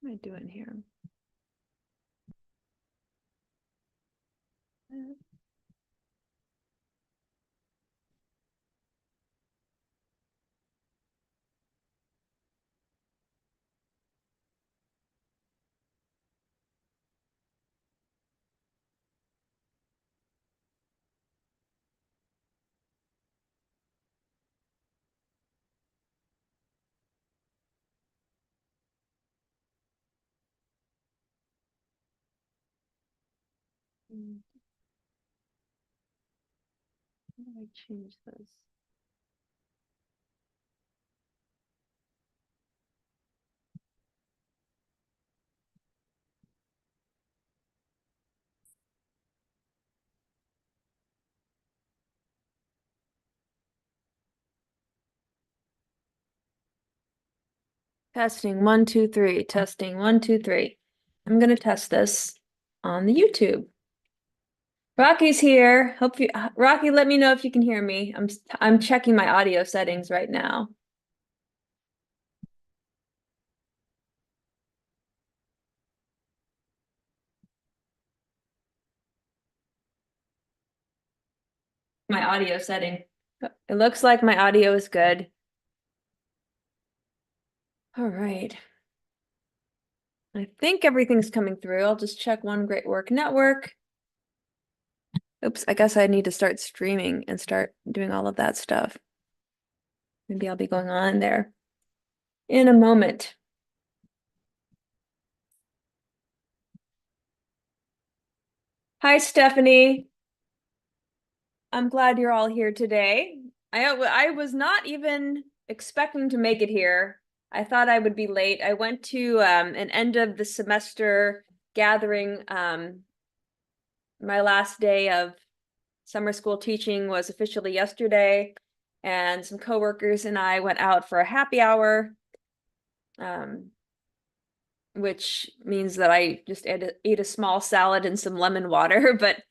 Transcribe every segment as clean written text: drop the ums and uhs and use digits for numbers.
What am I doing here? How do I change this? Testing 1, 2, 3. Testing 1, 2, 3. I'm gonna test this on the YouTube. Rocky's here. Hope you, Rocky, let me know if you can hear me. I'm checking my audio settings right now. My audio setting. It looks like my audio is good. All right. I think everything's coming through. I'll just check One Great Work Network. Oops, I guess I need to start streaming and start doing all of that stuff. Maybe I'll be going on there in a moment. Hi, Stephanie. I'm glad you're all here today. I was not even expecting to make it here. I thought I would be late. I went to an end of the semester gathering. My last day of summer school teaching was officially yesterday, and some coworkers and I went out for a happy hour, which means that I just ate a small salad and some lemon water, but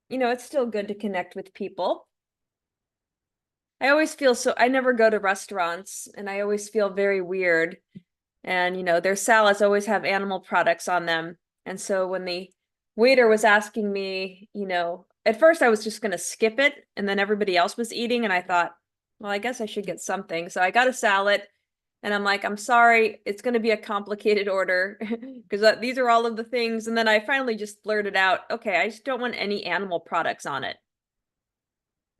it's still good to connect with people. I always feel I never go to restaurants and I always feel very weird. And, their salads always have animal products on them. And so when the waiter was asking me, at first I was just going to skip it. And then everybody else was eating. And I thought, well, I guess I should get something. So I got a salad and I'm like, I'm sorry, it's going to be a complicated order because these are all of the things. And then I finally just blurted out, okay, I just don't want any animal products on it.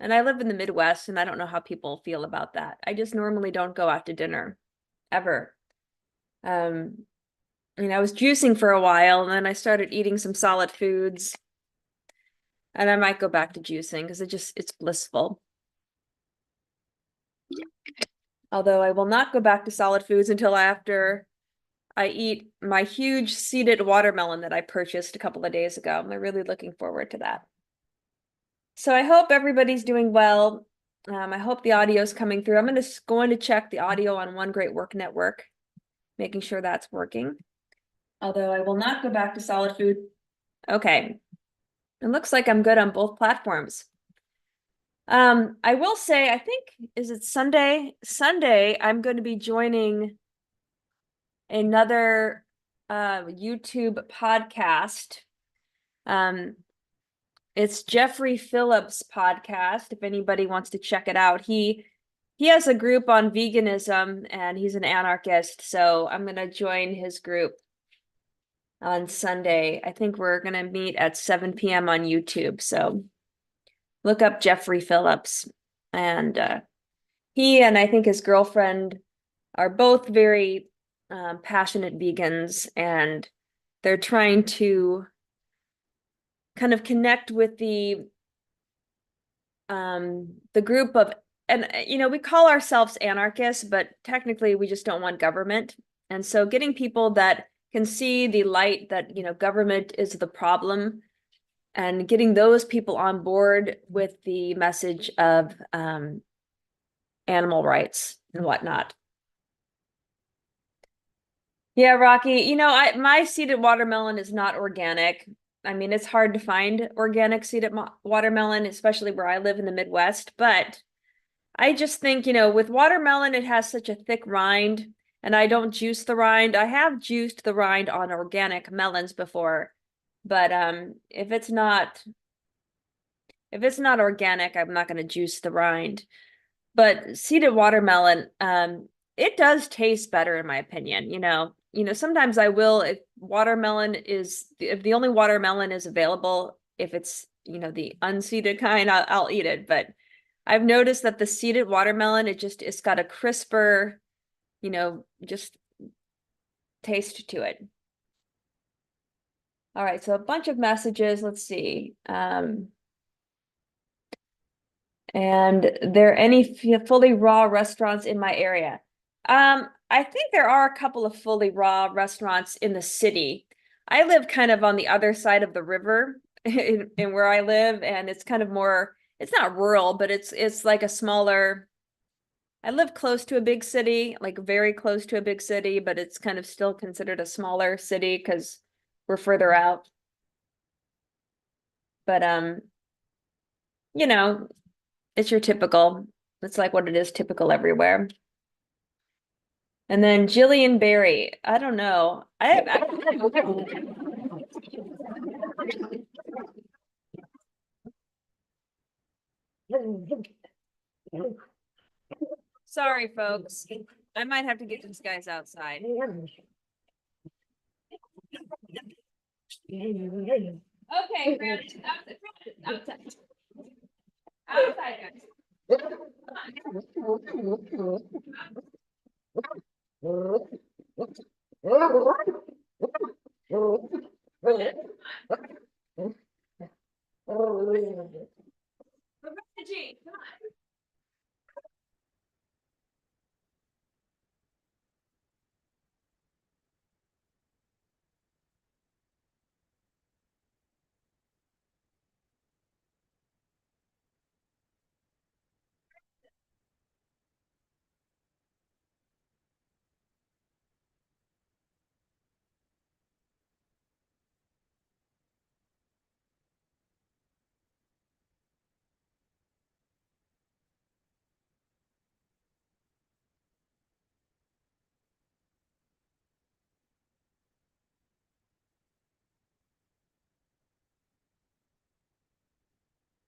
And I live in the Midwest and I don't know how people feel about that. I just normally don't go out to dinner ever. I was juicing for a while and then I started eating some solid foods. And I might go back to juicing because it's blissful. Although I will not go back to solid foods until after I eat my huge seeded watermelon that I purchased a couple of days ago. I'm really looking forward to that. So I hope everybody's doing well. I hope the audio is coming through. I'm going to check the audio on One Great Work Network, making sure that's working. Although I will not go back to solid food. Okay. It looks like I'm good on both platforms. I will say, I think, is it Sunday? Sunday, I'm going to be joining another YouTube podcast. It's Jeffrey Phillips' podcast, if anybody wants to check it out. He has a group on veganism and he's an anarchist, so I'm going to join his group on Sunday. I think we're going to meet at 7 p.m. on YouTube, so look up Jeffrey Phillips. And he and I think his girlfriend are both very passionate vegans, and they're trying to kind of connect with the group of, and we call ourselves anarchists, but technically we just don't want government. And so getting people that can see the light that government is the problem, and getting those people on board with the message of animal rights and whatnot. Yeah, Rocky, my seeded watermelon is not organic. I mean, it's hard to find organic seeded watermelon, especially where I live in the Midwest. But I just think, with watermelon, it has such a thick rind. And I don't juice the rind. I have juiced the rind on organic melons before, but if it's not organic, I'm not going to juice the rind. But seeded watermelon, it does taste better in my opinion. Sometimes I will, if the only watermelon is available, if it's, the unseeded kind, I'll eat it. But I've noticed that the seeded watermelon, it's got a crisper, just taste to it. All right, so a bunch of messages. Let's see. And there any fully raw restaurants in my area? I think there are a couple of fully raw restaurants in the city. I live kind of on the other side of the river in where I live, and it's kind of more, it's not rural, but it's like a smaller, I live close to a big city, like very close to a big city, but it's kind of still considered a smaller city because we're further out. But it's your typical, it's like what it is typical everywhere. And then Jillian Berry. I don't know. Sorry, folks. I might have to get these guys outside. Okay, Grant, outside. Outside, guys. Reggie, come on.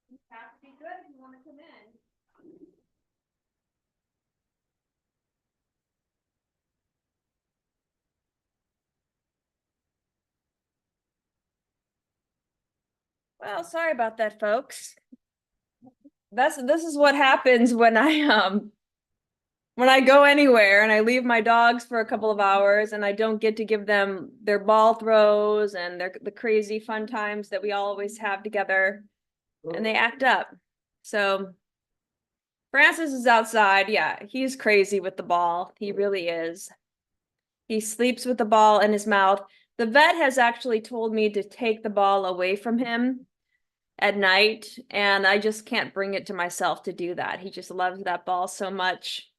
You have to be good if you want to come in. Well, sorry about that, folks. This is what happens when I go anywhere and I leave my dogs for a couple of hours and I don't get to give them their ball throws and the crazy fun times that we always have together, and they act up. So Francis is outside. Yeah, he's crazy with the ball. He really is. He sleeps with the ball in his mouth. The vet has actually told me to take the ball away from him at night, and I just can't bring it to myself to do that. He just loves that ball so much.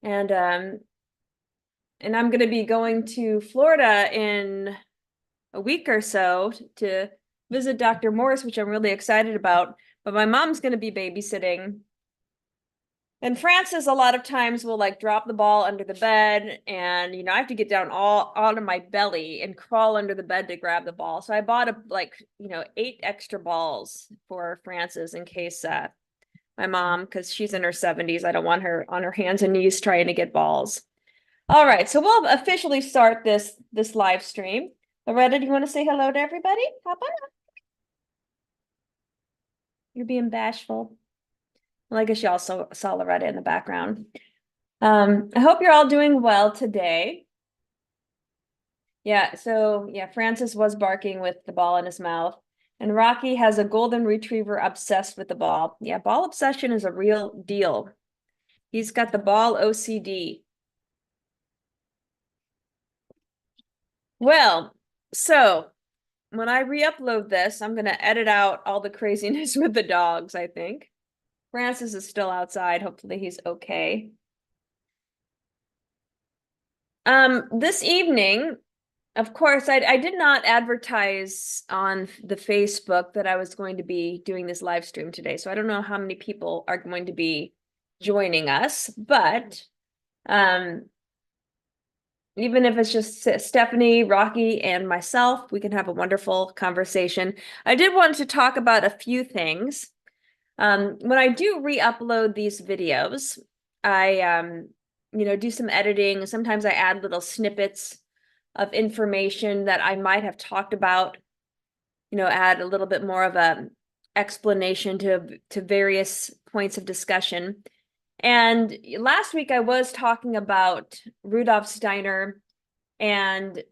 And I'm going to be going to Florida in a week or so to visit Dr. Morse, which I'm really excited about. But my mom's going to be babysitting. And Francis a lot of times will like drop the ball under the bed, and I have to get down all out of my belly and crawl under the bed to grab the ball. So I bought 8 extra balls for Francis in case my mom, because she's in her 70s, I don't want her on her hands and knees trying to get balls. All right, so we'll officially start this live stream. Loretta, do you want to say hello to everybody? Hop on. You're being bashful. Well, I guess you also saw Loretta in the background. I hope you're all doing well today. Yeah, so yeah, Francis was barking with the ball in his mouth. And Rocky has a golden retriever obsessed with the ball. Yeah, ball obsession is a real deal. He's got the ball OCD. Well, so when I re-upload this, I'm going to edit out all the craziness with the dogs, I think. Francis is still outside. Hopefully he's okay. This evening, of course, I did not advertise on the Facebook that I was going to be doing this live stream today. So I don't know how many people are going to be joining us, but Even if it's just Stephanie, Rocky, and myself, we can have a wonderful conversation. I did want to talk about a few things. When I do re-upload these videos, I do some editing. Sometimes I add little snippets of information that I might have talked about, add a little bit more of a explanation to various points of discussion. And last week I was talking about Rudolf Steiner and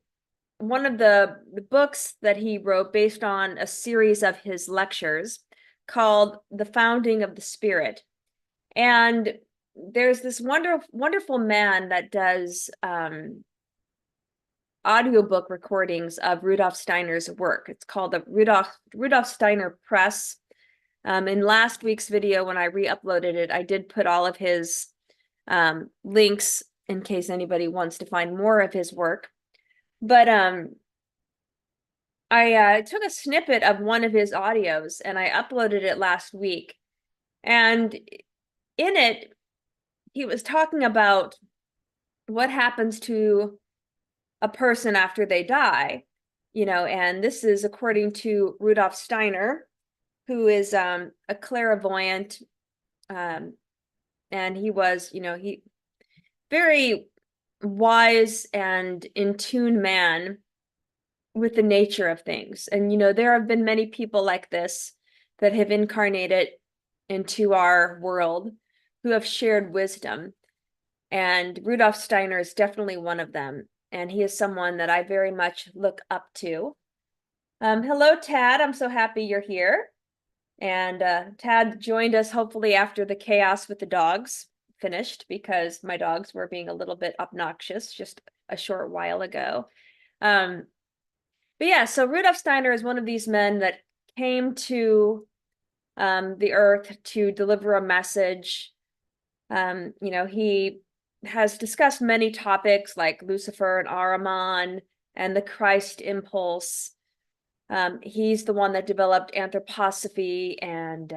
one of the books that he wrote based on a series of his lectures called The Founding of the Spirit. And there's this wonderful man that does audiobook recordings of Rudolf Steiner's work. It's called the Rudolf Steiner Press. In last week's video, when I re-uploaded it, I did put all of his links in case anybody wants to find more of his work. But I took a snippet of one of his audios and I uploaded it last week. And in it, he was talking about what happens to a person after they die, and this is according to Rudolf Steiner, who is a clairvoyant, and he was, he very wise and in tune man with the nature of things. And there have been many people like this that have incarnated into our world who have shared wisdom, and Rudolf Steiner is definitely one of them, and he is someone that I very much look up to. Hello, Tad. I'm so happy you're here. And Tad joined us hopefully after the chaos with the dogs finished, because my dogs were being a little bit obnoxious just a short while ago. But yeah, so Rudolf Steiner is one of these men that came to the earth to deliver a message. He has discussed many topics like Lucifer and Ahriman and the Christ impulse. He's the one that developed anthroposophy and,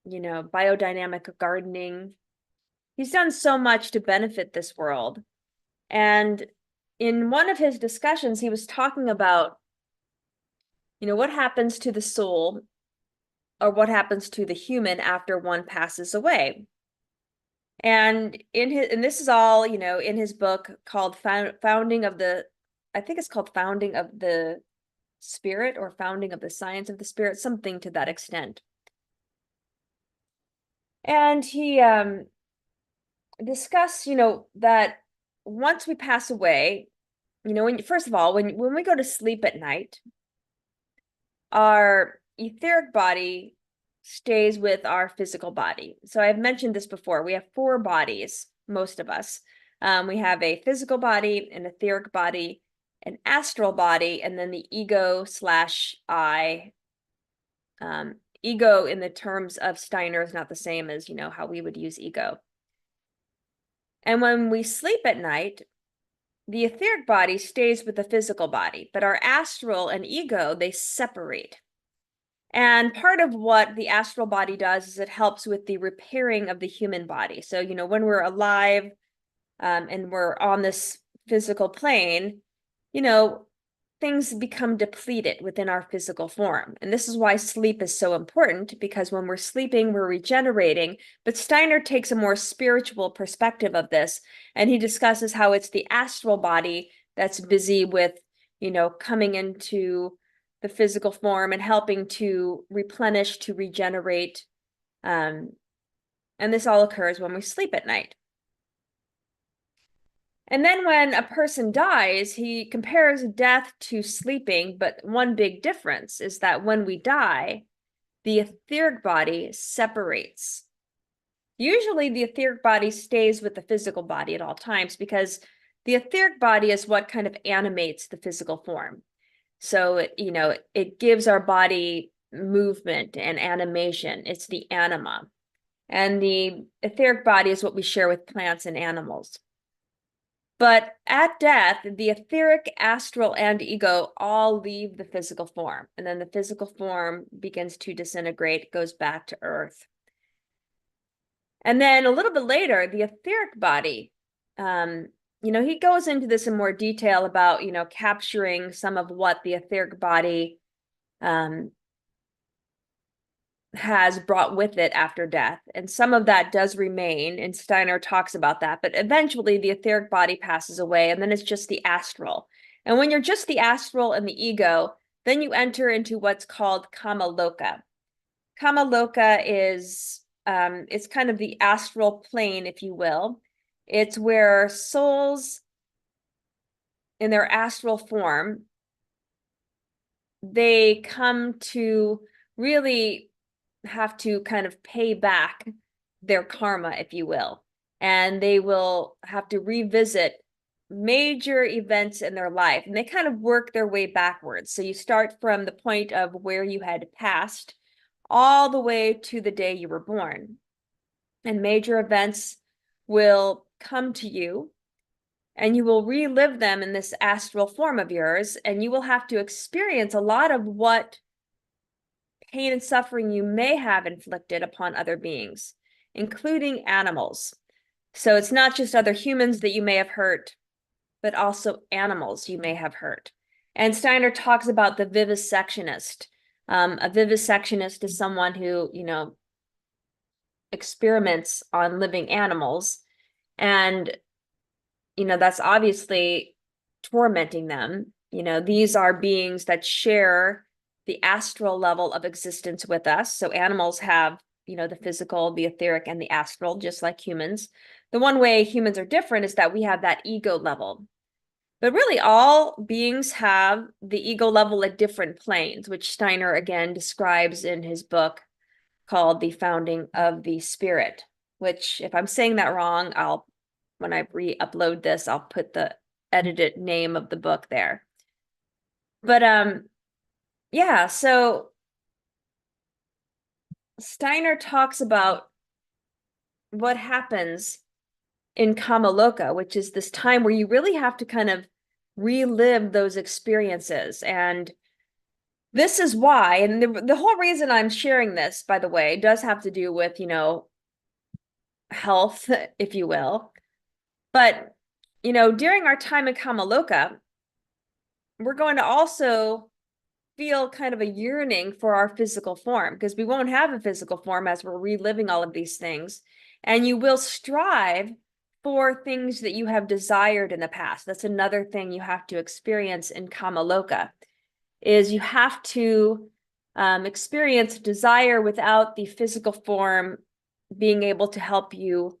biodynamic gardening. He's done so much to benefit this world. And in one of his discussions, he was talking about, what happens to the soul, or what happens to the human after one passes away. And this is all, in his book called Founding of the, I think it's called Founding of the Spirit, or Founding of the Science of the Spirit, something to that extent. And he discussed, that once we pass away, first of all, when we go to sleep at night, our etheric body stays with our physical body. So I've mentioned this before. We have 4 bodies, most of us. We have a physical body, an etheric body, an astral body, and then the ego/I. Ego in the terms of Steiner is not the same as, how we would use ego. And when we sleep at night, the etheric body stays with the physical body, but our astral and ego, they separate. And part of what the astral body does is it helps with the repairing of the human body. So, when we're alive and we're on this physical plane, things become depleted within our physical form. And this is why sleep is so important, because when we're sleeping, we're regenerating. But Steiner takes a more spiritual perspective of this, and he discusses how it's the astral body that's busy with, coming into the physical form and helping to replenish, to regenerate. And this all occurs when we sleep at night. And then when a person dies, he compares death to sleeping, but one big difference is that when we die, the etheric body separates. Usually the etheric body stays with the physical body at all times, because the etheric body is what kind of animates the physical form. So, it gives our body movement and animation. It's the anima. And the etheric body is what we share with plants and animals. But at death, the etheric, astral, and ego all leave the physical form. And then the physical form begins to disintegrate, goes back to earth. And then a little bit later, the etheric body he goes into this in more detail about, capturing some of what the etheric body has brought with it after death. And some of that does remain, and Steiner talks about that. But eventually the etheric body passes away, and then it's just the astral. And when you're just the astral and the ego, then you enter into what's called kama loka. Kama loka is it's kind of the astral plane, if you will. It's where souls in their astral form, they come to really have to kind of pay back their karma, if you will. And they will have to revisit major events in their life, and they kind of work their way backwards. So you start from the point of where you had passed all the way to the day you were born. And major events will come to you, and you will relive them in this astral form of yours, and you will have to experience a lot of what pain and suffering you may have inflicted upon other beings, including animals. So it's not just other humans that you may have hurt, but also animals you may have hurt. And Steiner talks about the vivisectionist. A vivisectionist is someone who, experiments on living animals. And, that's obviously tormenting them. These are beings that share the astral level of existence with us. So animals have, the physical, the etheric, and the astral, just like humans. The one way humans are different is that we have that ego level. But really, all beings have the ego level at different planes, which Steiner again describes in his book called The Founding of the Spirit, which, if I'm saying that wrong, when I re-upload this, I'll put the edited name of the book there. But yeah, so Steiner talks about what happens in Kamaloka, which is this time where you really have to kind of relive those experiences. And this is why, and the whole reason I'm sharing this, by the way, does have to do with, health, if you will. But, during our time in Kamaloka, we're going to also feel kind of a yearning for our physical form, because we won't have a physical form as we're reliving all of these things. And you will strive for things that you have desired in the past. That's another thing you have to experience in Kamaloka, is you have to experience desire without the physical form being able to help you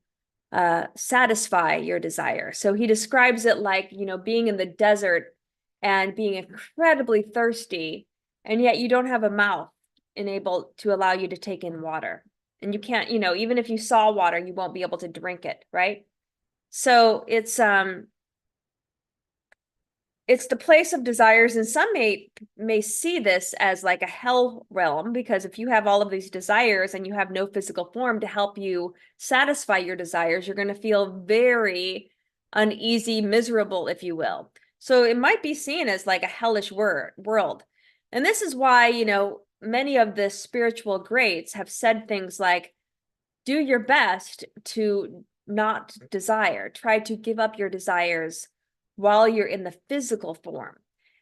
satisfy your desire. So he describes it like, being in the desert and being incredibly thirsty, and yet you don't have a mouth enabled to allow you to take in water. And you can't, even if you saw water, you won't be able to drink it, right? So it's the place of desires, and some may see this as like a hell realm, because if you have all of these desires and you have no physical form to help you satisfy your desires, you're going to feel very uneasy, miserable, if you will. So it might be seen as like a hellish world. And this is why, many of the spiritual greats have said things like, do your best to not desire, try to give up your desires while you're in the physical form.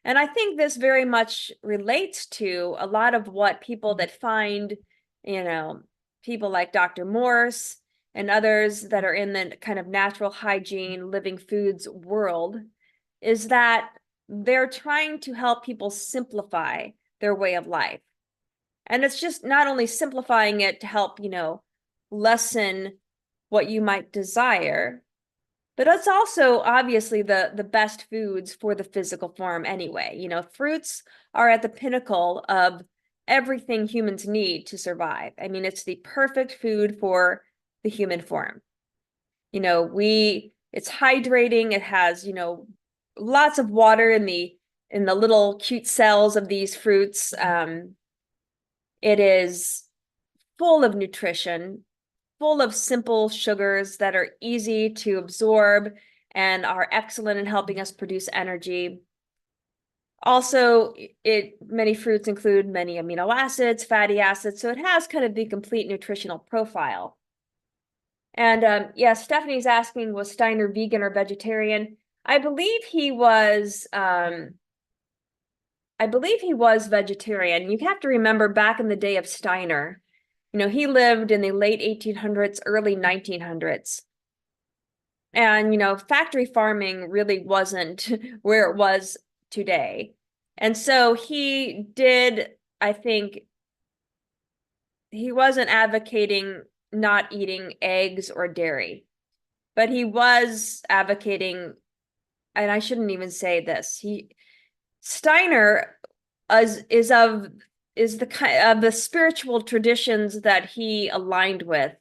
And I think this very much relates to a lot of what people that find, people like Dr. Morse and others that are in the kind of natural hygiene, living foods world, is that they're trying to help people simplify their way of life. And it's just not only simplifying it to help, lessen what you might desire, but it's also obviously the best foods for the physical form anyway. Fruits are at the pinnacle of everything humans need to survive. I mean, it's the perfect food for the human form. It's hydrating. It has, lots of water in the little cute cells of these fruits. It is full of nutrition, full of simple sugars that are easy to absorb and are excellent in helping us produce energy. Also, many fruits include many amino acids, fatty acids, so it has kind of the complete nutritional profile. And yeah, Stephanie's asking, was Steiner vegan or vegetarian? I believe he was vegetarian. You have to remember back in the day of Steiner, he lived in the late 1800s, early 1900s. And, factory farming really wasn't where it was today. And so I think he wasn't advocating not eating eggs or dairy, but he was advocating, and I shouldn't even say this, Steiner is the kind of the spiritual traditions that he aligned with.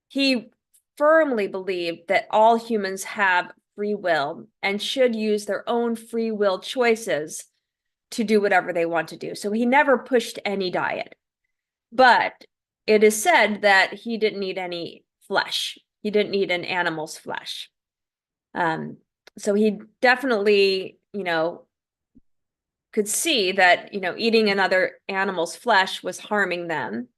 He firmly believed that all humans have free will and should use their own free will choices to do whatever they want to do. So he never pushed any diet. But it is said that he didn't eat any flesh. He didn't eat an animal's flesh. So he definitely, could see that, eating another animal's flesh was harming them.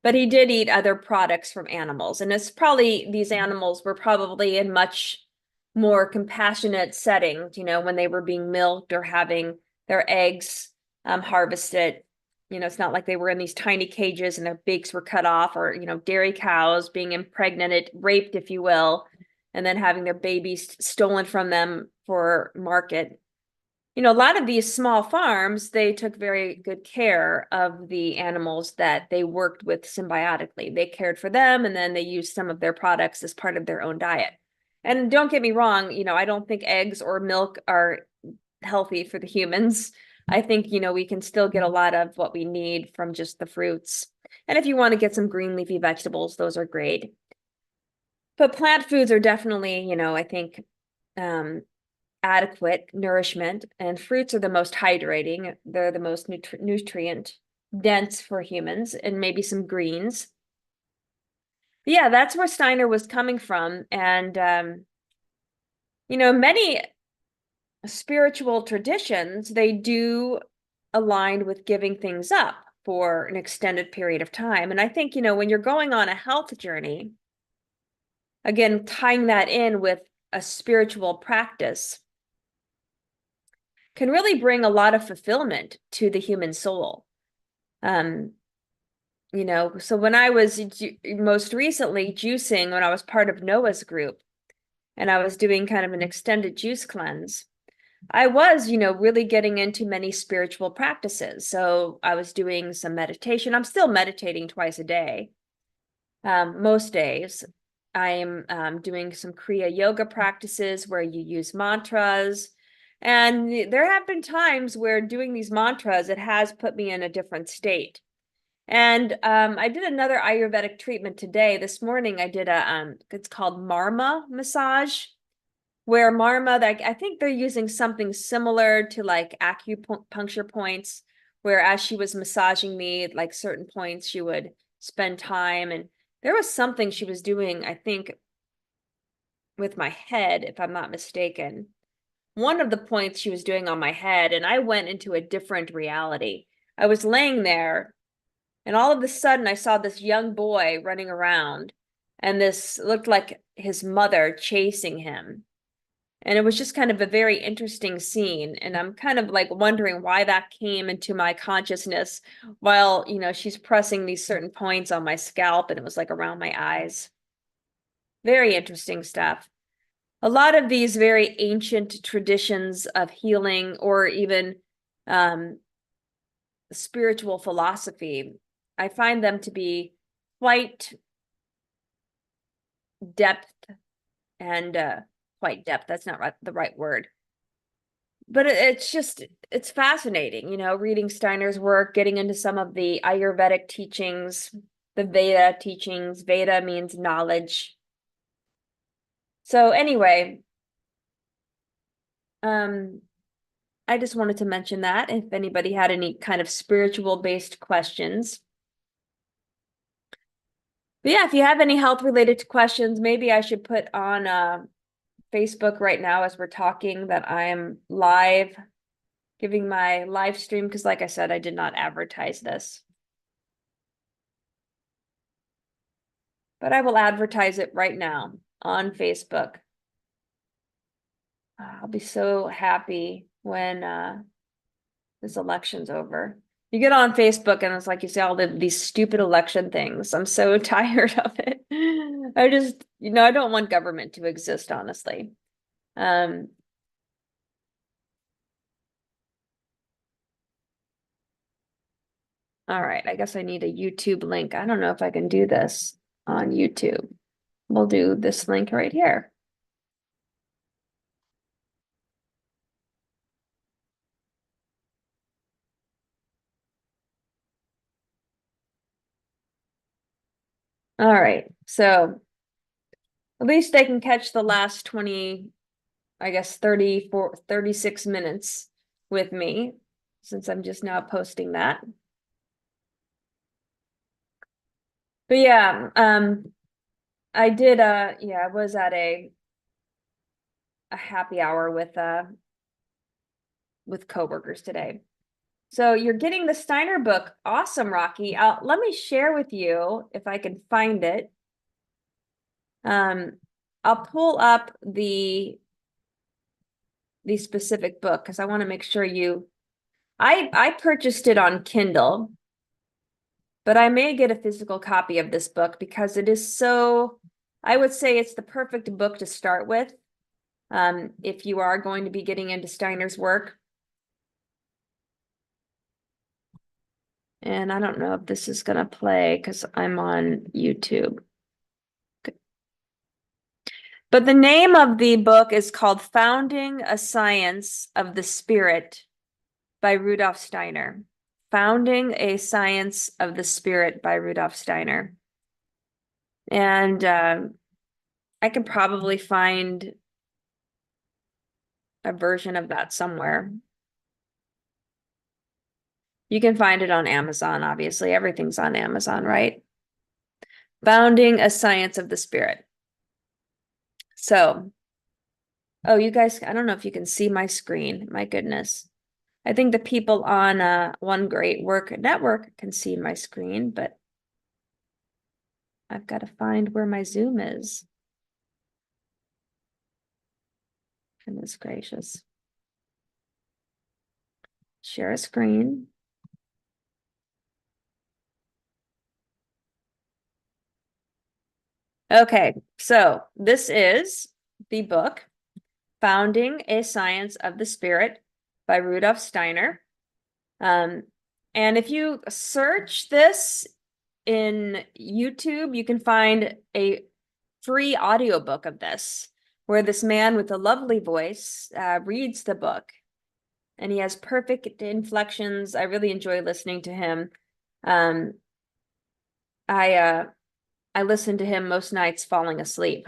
But he did eat other products from animals. And these animals were probably in much more compassionate settings, when they were being milked or having their eggs harvested. It's not like they were in these tiny cages and their beaks were cut off, or, dairy cows being impregnated, raped, if you will, and then having their babies stolen from them for market. A lot of these small farms, they took very good care of the animals that they worked with symbiotically. They cared for them, and then they used some of their products as part of their own diet. And don't get me wrong, I don't think eggs or milk are healthy for the humans. I think, we can still get a lot of what we need from just the fruits. And if you want to get some green leafy vegetables, those are great. But plant foods are definitely, I think, adequate nourishment, and fruits are the most hydrating. They're the most nutrient dense for humans, and maybe some greens. But yeah, that's where Steiner was coming from. And, many spiritual traditions, they do align with giving things up for an extended period of time. And I think, when you're going on a health journey, again, tying that in with a spiritual practice can really bring a lot of fulfillment to the human soul. So when I was most recently juicing, when I was part of Noah's group, and I was doing kind of an extended juice cleanse, I was, really getting into many spiritual practices. So I was doing some meditation. I'm still meditating twice a day. Most days. I'm doing some Kriya yoga practices where you use mantras. And there have been times where doing these mantras, it has put me in a different state. And I did another Ayurvedic treatment today. This morning I did it's called Marma massage, where Marma, I think they're using something similar to like acupuncture points, where as she was massaging me at like certain points, she would spend time. And there was something she was doing, I think, with my head, if I'm not mistaken. One of the points she was doing on my head, and I went into a different reality. I was laying there, and all of a sudden I saw this young boy running around, and this looked like his mother chasing him. And it was just kind of a very interesting scene. And I'm kind of like wondering why that came into my consciousness while, she's pressing these certain points on my scalp, and it was like around my eyes. Very interesting stuff. A lot of these very ancient traditions of healing, or even spiritual philosophy, I find them to be quite depth and quite depth. That's not the right word. But it's fascinating, reading Steiner's work, getting into some of the Ayurvedic teachings, the Veda teachings. Veda means knowledge. So anyway, I just wanted to mention that if anybody had any kind of spiritual based questions. But yeah, if you have any health related questions, maybe I should put on Facebook right now as we're talking that I am live, giving my live stream, because like I said, I did not advertise this. but I will advertise it right now on Facebook. I'll be so happy when this election's over. You get on Facebook and it's like you see all these stupid election things. I'm so tired of it. I just, I don't want government to exist, honestly. All right, I guess I need a YouTube link. I don't know if I can do this on YouTube. We'll do this link right here. All right, so at least they can catch the last 20, I guess 36 minutes with me, since I'm just now posting that. But yeah, I did I was at a happy hour with coworkers today. So you're getting the Steiner book. Awesome, Rocky. Let me share with you if I can find it. I'll pull up the specific book because I want to make sure I purchased it on Kindle, but I may get a physical copy of this book because it is so, I would say it's the perfect book to start with. If you are going to be getting into Steiner's work. And I don't know if this is going to play because I'm on YouTube. Okay. But the name of the book is called Founding a Science of the Spirit by Rudolf Steiner. Founding a Science of the Spirit by Rudolf Steiner. And I can probably find a version of that somewhere. You can find it on Amazon, obviously. Everything's on Amazon, right? Founding a Science of the Spirit. So, oh, you guys, I don't know if you can see my screen. My goodness. I think the people on One Great Work Network can see my screen, but I've got to find where my Zoom is. Goodness gracious. Share a screen. Okay, so this is the book, Founding a Science of the Spirit by Rudolf Steiner. And if you search this in YouTube, you can find a free audiobook of this, where this man with a lovely voice reads the book. And he has perfect inflections. I really enjoy listening to him. I listen to him most nights falling asleep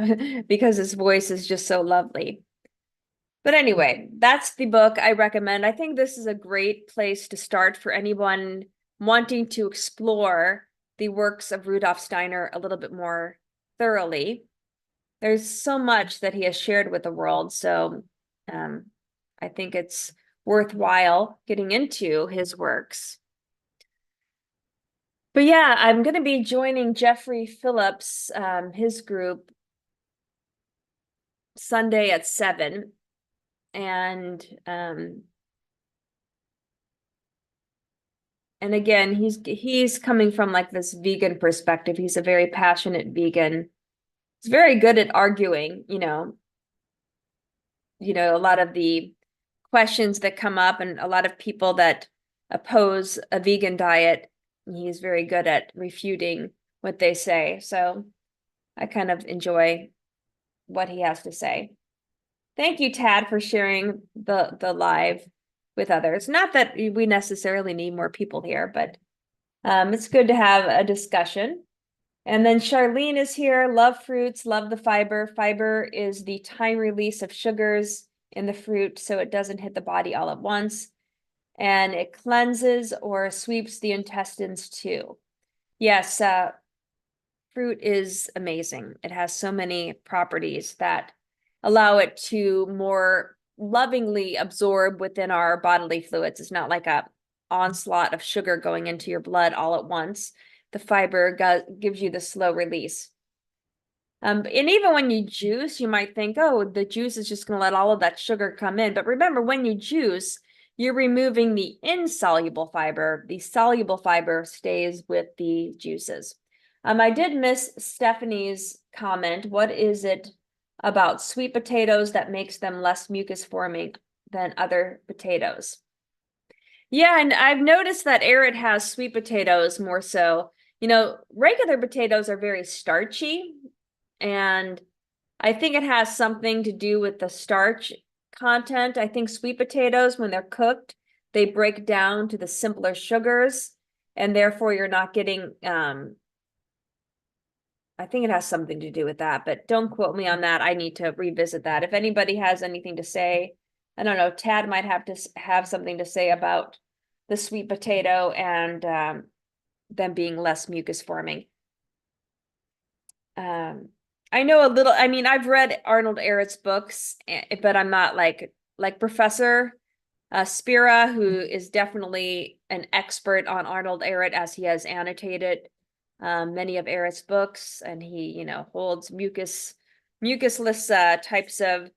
because his voice is just so lovely. But anyway, that's the book I recommend. I think this is a great place to start for anyone wanting to explore the works of Rudolf Steiner a little bit more thoroughly. There's so much that he has shared with the world, so I think it's worthwhile getting into his works. But yeah, I'm going to be joining Jeffrey Phillips, his group, Sunday at 7. And again, he's coming from like this vegan perspective. He's a very passionate vegan. He's very good at arguing, a lot of the questions that come up and a lot of people that oppose a vegan diet. He's very good at refuting what they say. So I kind of enjoy what he has to say. Thank you, Tad, for sharing the live with others. Not that we necessarily need more people here, but it's good to have a discussion. And then Charlene is here. Love fruits, love the fiber. Fiber is the time release of sugars in the fruit, so it doesn't hit the body all at once. And it cleanses or sweeps the intestines too. Yes, fruit is amazing. It has so many properties that allow it to more lovingly absorb within our bodily fluids. It's not like a onslaught of sugar going into your blood all at once. The fiber gives you the slow release. And even when you juice, you might think, oh, the juice is just going to let all of that sugar come in. But remember, when you juice, you're removing the insoluble fiber. The soluble fiber stays with the juices. I did miss Stephanie's comment. What is it about sweet potatoes that makes them less mucus forming than other potatoes? Yeah, and I've noticed that Arid has sweet potatoes more so. Regular potatoes are very starchy, and I think it has something to do with the starch content. I think sweet potatoes, when they're cooked, they break down to the simpler sugars, and therefore you're not getting, I think it has something to do with that, but don't quote me on that. I need to revisit that. If anybody has anything to say, I don't know, Tad might have to have something to say about the sweet potato and them being less mucus forming. I know a little, I mean, I've read Arnold Ehret's books, but I'm not like Professor Spira, who is definitely an expert on Arnold Ehret, as he has annotated many of Ehret's books, and he, holds mucusless types of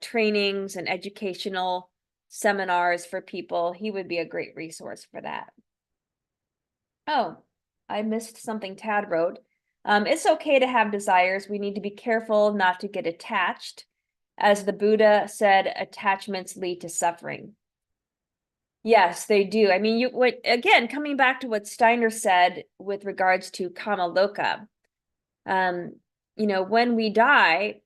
trainings and educational seminars for people. He would be a great resource for that. Oh, I missed something Tad wrote. It's okay to have desires. We need to be careful not to get attached. As the Buddha said, attachments lead to suffering. Yes, they do. I mean, again, coming back to what Steiner said with regards to Kamaloka, when we die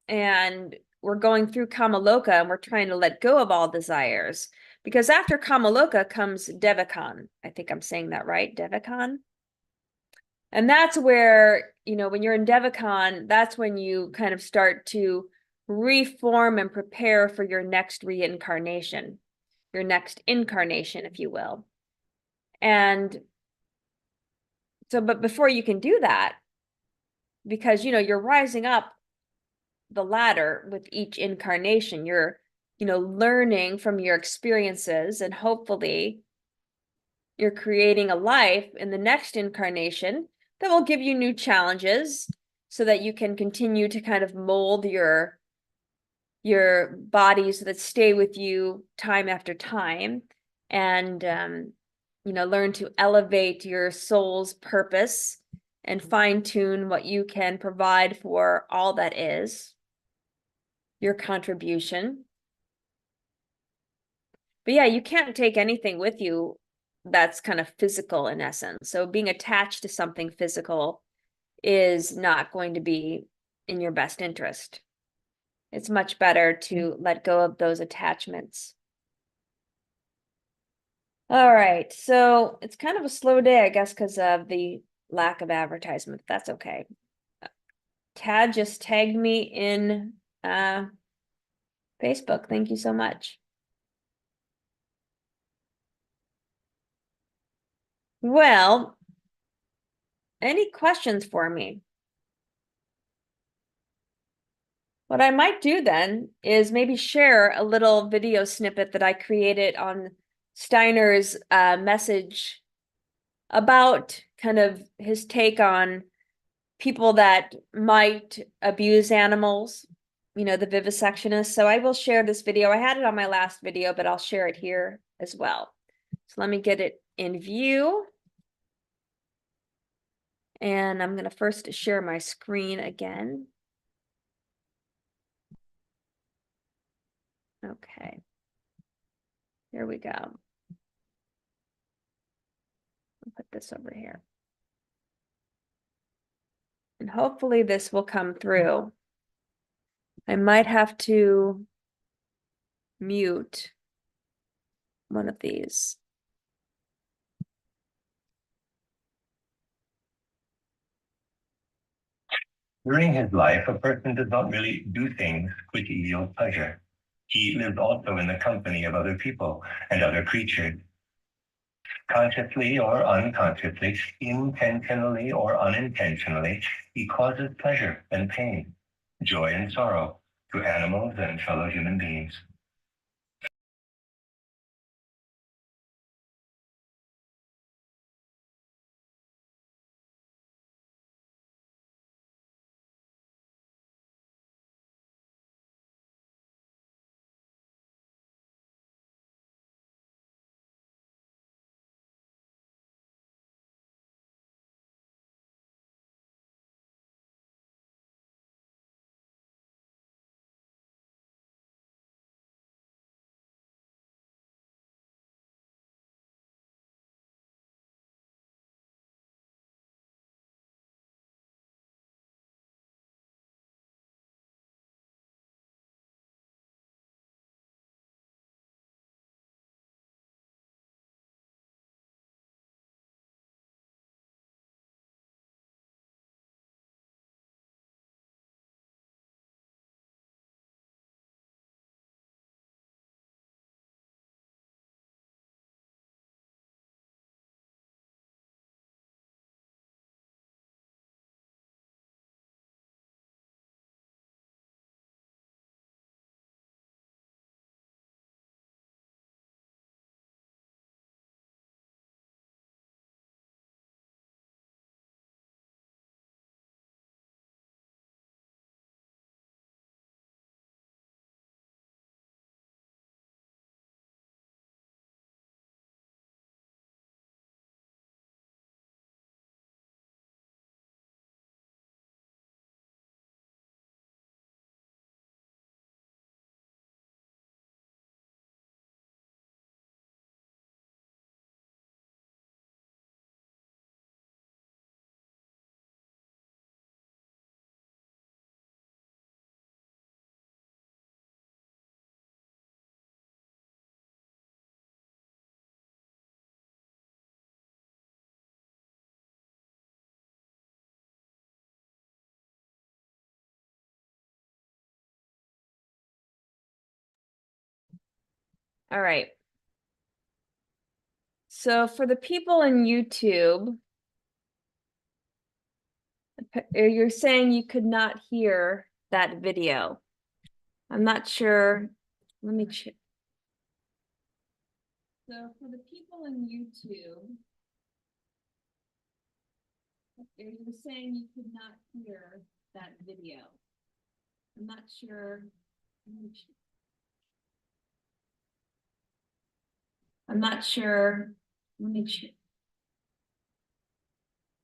and we're going through Kamaloka and we're trying to let go of all desires, because after Kamaloka comes Devachan. I think I'm saying that right, Devachan. And that's where, when you're in Devachan, that's when you kind of start to reform and prepare for your next reincarnation, your next incarnation, if you will. And so, but before you can do that, because, you're rising up the ladder with each incarnation, you're, learning from your experiences, and hopefully you're creating a life in the next incarnation that will give you new challenges so that you can continue to kind of mold your bodies that stay with you time after time, and learn to elevate your soul's purpose and fine-tune what you can provide for all that is your contribution. But yeah, you can't take anything with you that's kind of physical in essence. So being attached to something physical is not going to be in your best interest. It's much better to let go of those attachments. All right, so it's kind of a slow day, I guess, because of the lack of advertisement. That's okay. Tad just tagged me in Facebook. Thank you so much. Well, any questions for me? What I might do then is maybe share a little video snippet that I created on Steiner's message about kind of his take on people that might abuse animals, the vivisectionists. So I will share this video. I had it on my last video, but I'll share it here as well. So let me get it in view. And I'm going to first share my screen again. Okay. Here we go. I'll put this over here. And hopefully this will come through. I might have to mute one of these. During his life, a person does not really do things which yield pleasure. He lives also in the company of other people and other creatures. Consciously or unconsciously, intentionally or unintentionally, he causes pleasure and pain, joy and sorrow to animals and fellow human beings. All right. So for the people in YouTube, you're saying you could not hear that video. I'm not sure. Let me check. So for the people in YouTube, you're saying you could not hear that video. I'm not sure. I'm not sure. Let me check.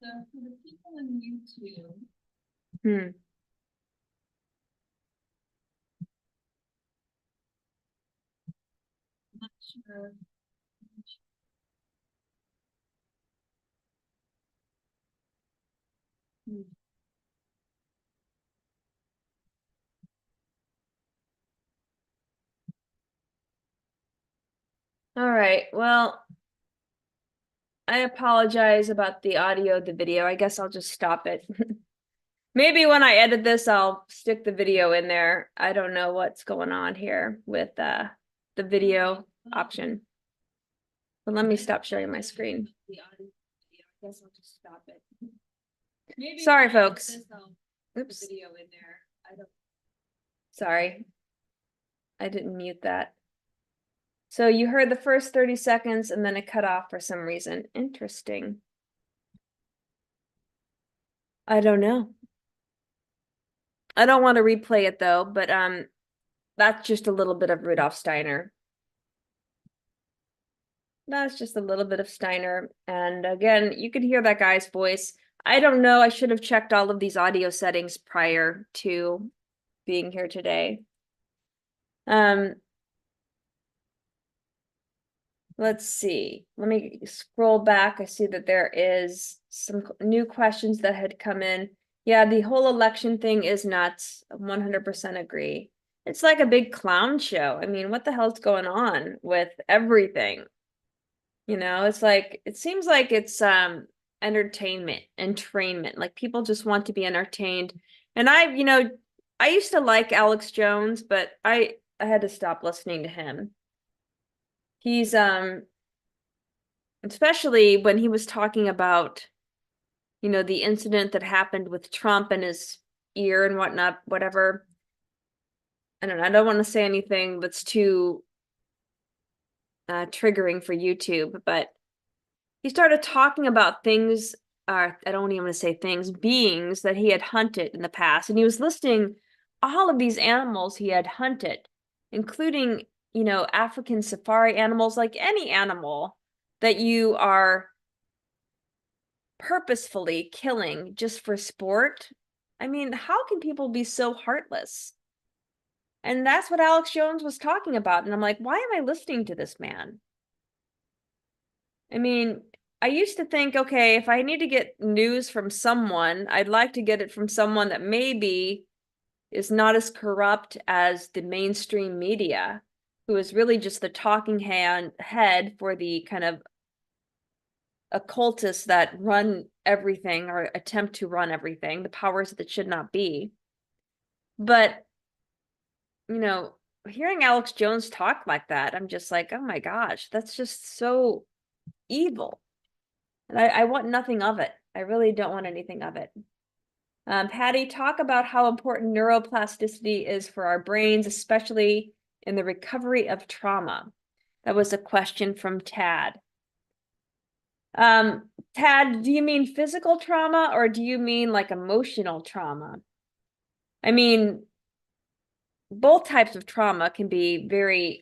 So for the people in YouTube. I'm not sure. All right. Well, I apologize about the audio of the video. I guess I'll just stop it. Maybe when I edit this, I'll stick the video in there. I don't know what's going on here with the video option. But let me stop sharing my screen. I guess I'll just stop it. Sorry, folks. Oops. Sorry. I didn't mute that. So you heard the first 30 seconds and then it cut off for some reason. Interesting. I don't know. I don't want to replay it though, but that's just a little bit of Rudolf Steiner. That's just a little bit of Steiner. And again, you could hear that guy's voice. I don't know. I should have checked all of these audio settings prior to being here today. Let's see. Let me scroll back. I see that there is some new questions that had come in. Yeah, the whole election thing is nuts. 100% agree. It's like a big clown show. I mean, what the hell's going on with everything? You know, it's like, it seems like it's entertainment, entrainment. Like people just want to be entertained. And I used to like Alex Jones, but I had to stop listening to him. He's especially when he was talking about, the incident that happened with Trump and his ear and whatnot, whatever. I don't know. I don't want to say anything that's too triggering for YouTube, but he started talking about things, I don't even want to say things, beings that he had hunted in the past. And he was listing all of these animals he had hunted, including, African safari animals, like any animal that you are purposefully killing just for sport. I mean, how can people be so heartless? And that's what Alex Jones was talking about. And I'm like, why am I listening to this man? I mean, I used to think, okay, if I need to get news from someone, I'd like to get it from someone that maybe is not as corrupt as the mainstream media, who is really just the talking head for the kind of occultists that run everything or attempt to run everything, the powers that should not be. But, hearing Alex Jones talk like that, I'm just like, oh my gosh, that's just so evil. And I want nothing of it. I really don't want anything of it. Patty, talk about how important neuroplasticity is for our brains, especially in the recovery of trauma. That was a question from Tad. Tad, do you mean physical trauma or do you mean like emotional trauma? I mean, both types of trauma can be very,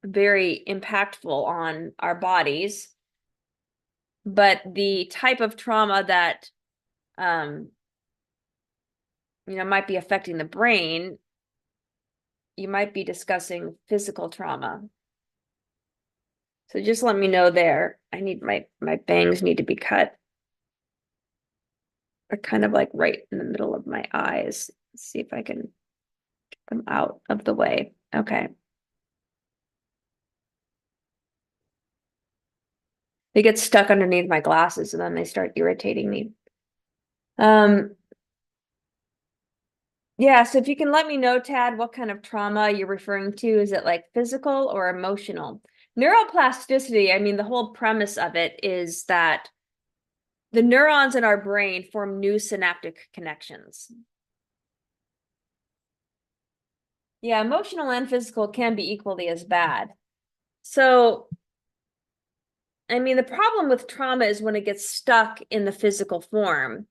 very impactful on our bodies. But the type of trauma that, might be affecting the brain, you might be discussing physical trauma. So just let me know there. I need my bangs need to be cut. They're kind of like right in the middle of my eyes. Let's see if I can get them out of the way. Okay. They get stuck underneath my glasses and then they start irritating me. Yeah, so if you can let me know, Tad, what kind of trauma you're referring to. Is it like physical or emotional? Neuroplasticity, I mean, the whole premise of it is that the neurons in our brain form new synaptic connections. Yeah, emotional and physical can be equally as bad. So, I mean, the problem with trauma is when it gets stuck in the physical form.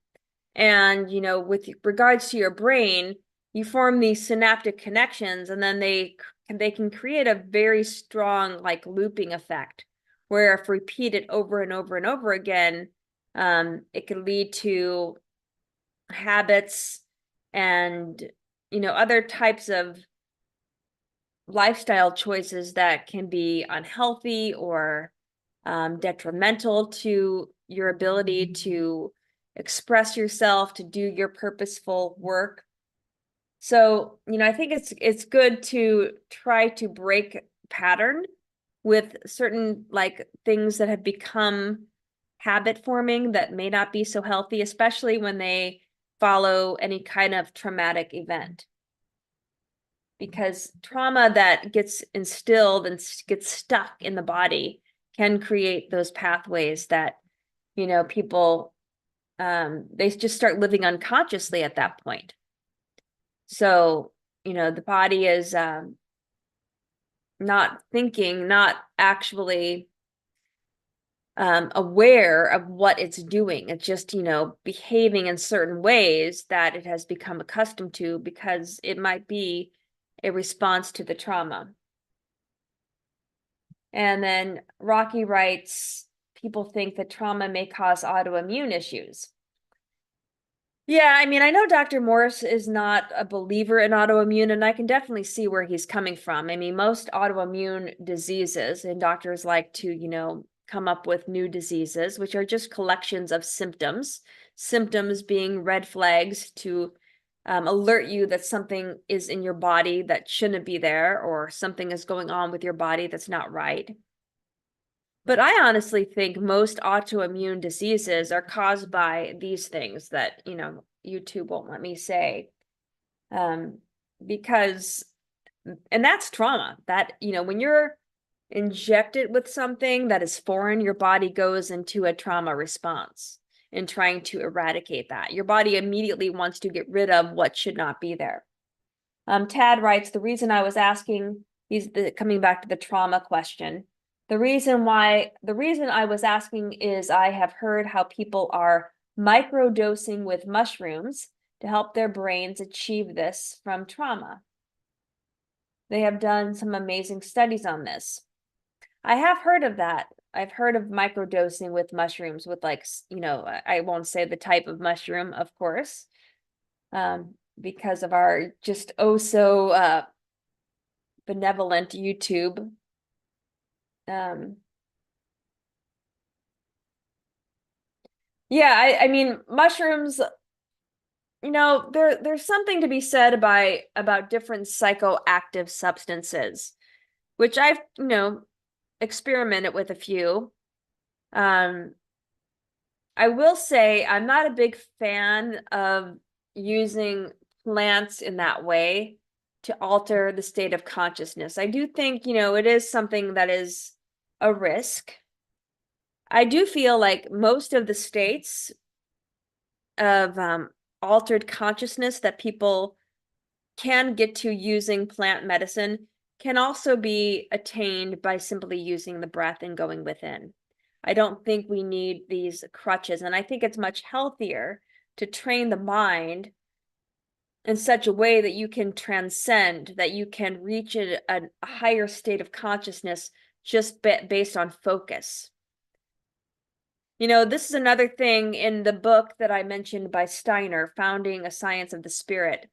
And, you know, with regards to your brain, you form these synaptic connections, and then they can create a very strong like looping effect where if repeated over and over and over again, it could lead to habits and, you know, other types of lifestyle choices that can be unhealthy or detrimental to your ability to express yourself, to do your purposeful work. So, you know, I think it's good to try to break pattern with certain like things that have become habit forming that may not be so healthy, especially when they follow any kind of traumatic event. Because trauma that gets instilled and gets stuck in the body can create those pathways that, you know, people they just start living unconsciously at that point. So, you know, the body is not thinking, not actually aware of what it's doing. It's just, you know, behaving in certain ways that it has become accustomed to because it might be a response to the trauma. And then Rocky writes, people think that trauma may cause autoimmune issues. Yeah, I mean, I know Dr. Morris is not a believer in autoimmune, and I can definitely see where he's coming from. I mean, most autoimmune diseases, and doctors like to, you know, come up with new diseases, which are just collections of symptoms, symptoms being red flags to alert you that something is in your body that shouldn't be there, or something is going on with your body that's not right. But I honestly think most autoimmune diseases are caused by these things that, you know, YouTube won't let me say. Because, and that's trauma. That, you know, when you're injected with something that is foreign, your body goes into a trauma response in trying to eradicate that. Your body immediately wants to get rid of what should not be there. Tad writes, the reason I was asking, coming back to the trauma question. The reason I was asking is I have heard how people are microdosing with mushrooms to help their brains achieve this from trauma. They have done some amazing studies on this. I have heard of that. I've heard of microdosing with mushrooms with like, you know, I won't say the type of mushroom, of course, because of our just oh so benevolent YouTube. Yeah, I mean mushrooms, you know, there's something to be said about different psychoactive substances, which I've, you know, experimented with a few. Um, I will say I'm not a big fan of using plants in that way to alter the state of consciousness. I do think, you know, it is something that is a risk. I do feel like most of the states of altered consciousness that people can get to using plant medicine can also be attained by simply using the breath and going within. I don't think we need these crutches, and I think it's much healthier to train the mind in such a way that you can transcend, that you can reach a higher state of consciousness just based on focus. You know, this is another thing in the book that I mentioned by Steiner, Founding a Science of the Spirit.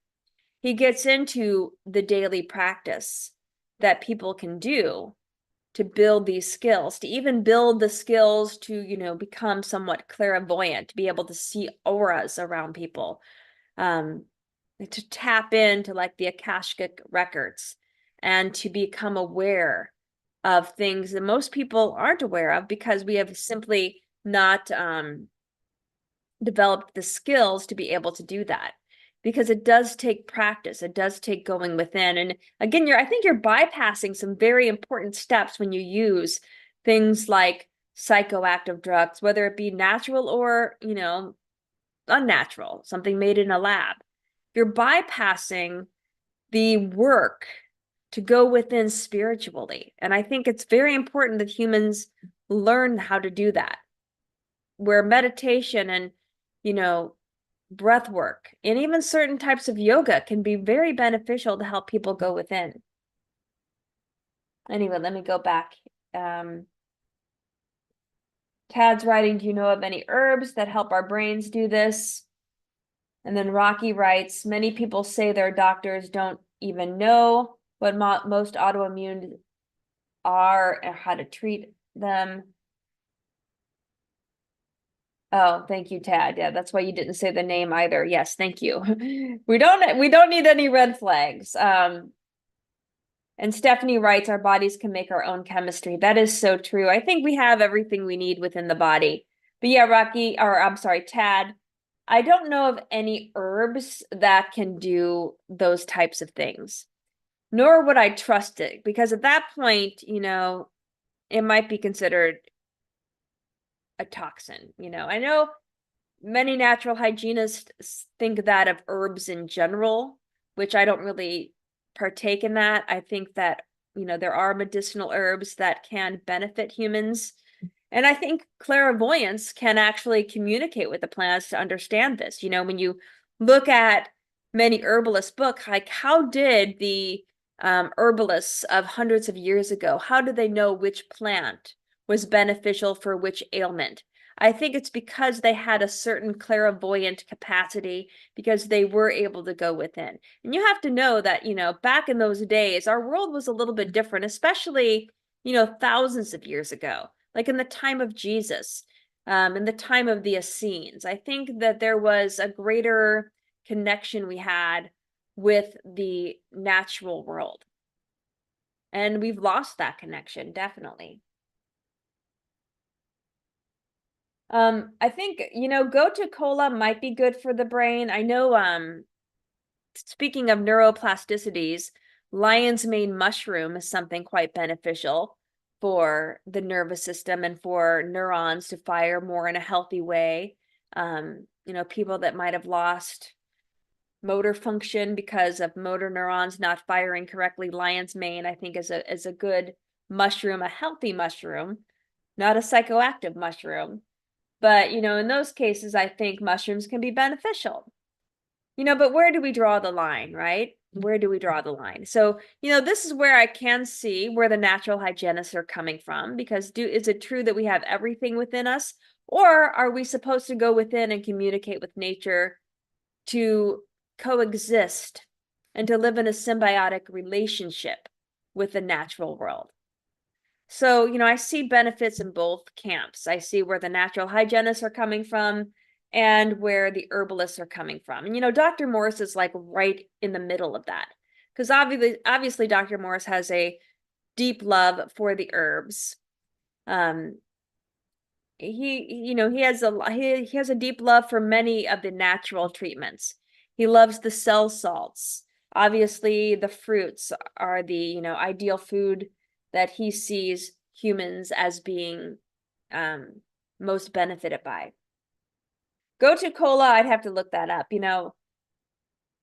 He gets into the daily practice that people can do to build these skills, to even build the skills to, you know, become somewhat clairvoyant, to be able to see auras around people, to tap into like the Akashic records and to become aware of things that most people aren't aware of because we have simply not developed the skills to be able to do that. because it does take practice. It does take going within. And again, I think you're bypassing some very important steps when you use things like psychoactive drugs, whether it be natural or, unnatural, something made in a lab. You're bypassing the work to go within spiritually. And I think it's very important that humans learn how to do that, where meditation and, breath work and even certain types of yoga can be very beneficial to help people go within. Anyway, let me go back. Tad's writing, do you know of any herbs that help our brains do this? And then Rocky writes, many people say their doctors don't even know what most autoimmune are and how to treat them. Oh, thank you, Tad. Yeah, that's why you didn't say the name either. Yes, thank you. We don't need any red flags. And Stephanie writes, our bodies can make our own chemistry. That is so true. I think we have everything we need within the body. But yeah, Tad, I don't know of any herbs that can do those types of things, nor would I trust it, because at that point, it might be considered a toxin. I know many natural hygienists think that of herbs in general, which I don't really partake in that. I think that, there are medicinal herbs that can benefit humans. And I think clairvoyance can actually communicate with the plants to understand this. When you look at many herbalist books, like how did the herbalists of hundreds of years ago, how did they know which plant was beneficial for which ailment? I think it's because they had a certain clairvoyant capacity, because they were able to go within. And you have to know that, back in those days, our world was a little bit different, especially, thousands of years ago, like in the time of Jesus, in the time of the Essenes. I think that there was a greater connection we had with the natural world. And we've lost that connection, definitely. I think, gotu kola might be good for the brain. I know, speaking of neuroplasticities, lion's mane mushroom is something quite beneficial for the nervous system and for neurons to fire more in a healthy way. People that might have lost motor function because of motor neurons not firing correctly, lion's mane, I think is a good mushroom, a healthy mushroom, not a psychoactive mushroom. But, in those cases, I think mushrooms can be beneficial. But where do we draw the line, right? Where do we draw the line? So, this is where I can see where the natural hygienists are coming from, because is it true that we have everything within us? Or are we supposed to go within and communicate with nature to coexist and to live in a symbiotic relationship with the natural world? So, I see benefits in both camps. I see where the natural hygienists are coming from and where the herbalists are coming from. And, Dr. Morse is like right in the middle of that. Because obviously Dr. Morse has a deep love for the herbs. He has a deep love for many of the natural treatments. He loves the cell salts. Obviously, the fruits are the, ideal food that he sees humans as being most benefited by. Gotu kola, I'd have to look that up.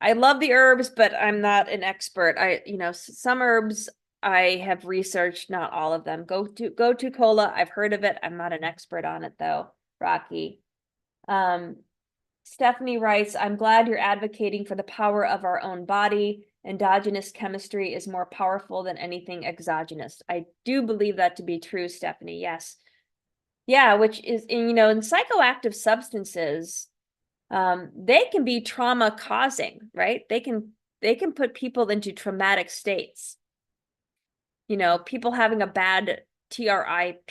I love the herbs, but I'm not an expert. Some herbs I have researched, not all of them. Gotu kola, I've heard of it. I'm not an expert on it though, Rocky. Stephanie writes, I'm glad you're advocating for the power of our own body. Endogenous chemistry is more powerful than anything exogenous. I do believe that to be true, Stephanie. Yes. Yeah, which is, in psychoactive substances, they can be trauma causing, right? They can put people into traumatic states. People having a bad TRIP,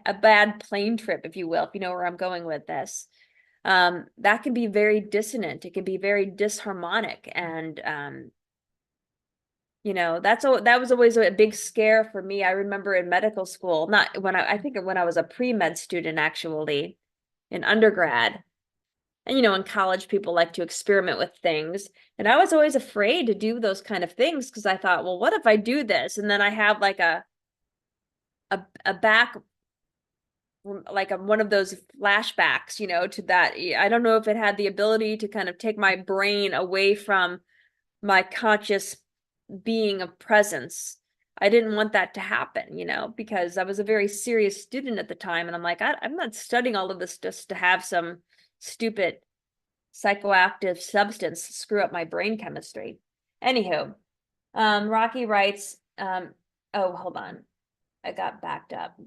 a bad plane trip, if you will, if you know where I'm going with this. That can be very dissonant. It can be very disharmonic. And, that was always a big scare for me. I remember in medical school, I think when I was a pre-med student, actually, in undergrad, And, in college, people like to experiment with things. And I was always afraid to do those kind of things because I thought, well, what if I do this? And then I have like a back, like one of those flashbacks, to that. I don't know if it had the ability to kind of take my brain away from my conscious being of presence. I didn't want that to happen, because I was a very serious student at the time. And I'm like, I'm not studying all of this just to have some stupid psychoactive substance screw up my brain chemistry. Anywho, Rocky writes, oh, hold on. I got backed up.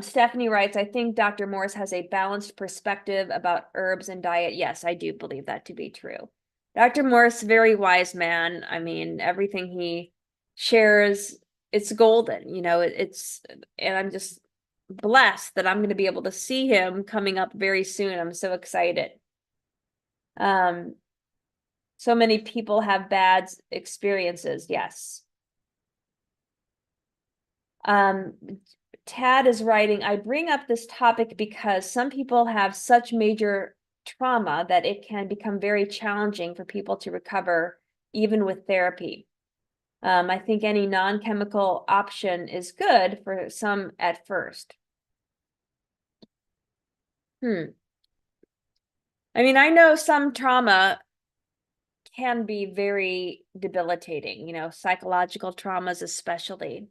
Stephanie writes, I think Dr. Morse has a balanced perspective about herbs and diet. Yes, I do believe that to be true. Dr. Morse, very wise man. I mean, everything he shares, it's golden, and I'm just blessed that I'm going to be able to see him coming up very soon. I'm so excited. So many people have bad experiences. Yes. Tad is writing, I bring up this topic because some people have such major trauma that it can become very challenging for people to recover, even with therapy. I think any non-chemical option is good for some at first. I mean, I know some trauma can be very debilitating, psychological traumas especially.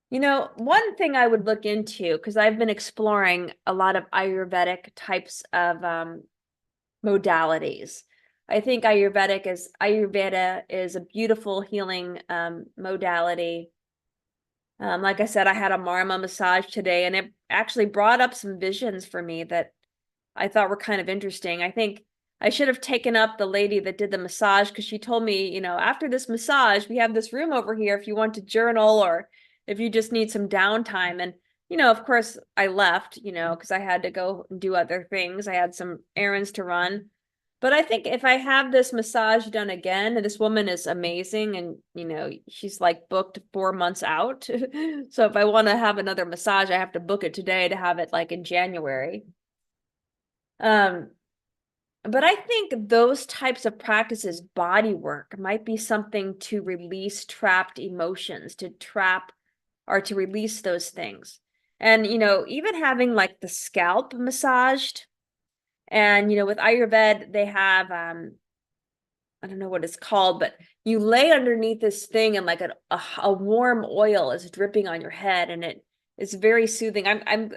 One thing I would look into, because I've been exploring a lot of Ayurvedic types of modalities. I think Ayurveda is a beautiful healing modality. Like I said, I had a Marma massage today, and it actually brought up some visions for me that I thought were kind of interesting. I think I should have taken up the lady that did the massage because she told me, after this massage, we have this room over here if you want to journal or if you just need some downtime. And, of course, I left, because I had to go do other things. I had some errands to run. But I think if I have this massage done again, and this woman is amazing and, she's like booked 4 months out. So if I want to have another massage, I have to book it today to have it like in January. But I think those types of practices, body work, might be something to release trapped emotions, to trap or to release those things. And, even having like the scalp massaged, and, with Ayurveda, they have, I don't know what it's called, but you lay underneath this thing and like a warm oil is dripping on your head, and it is very soothing. I'm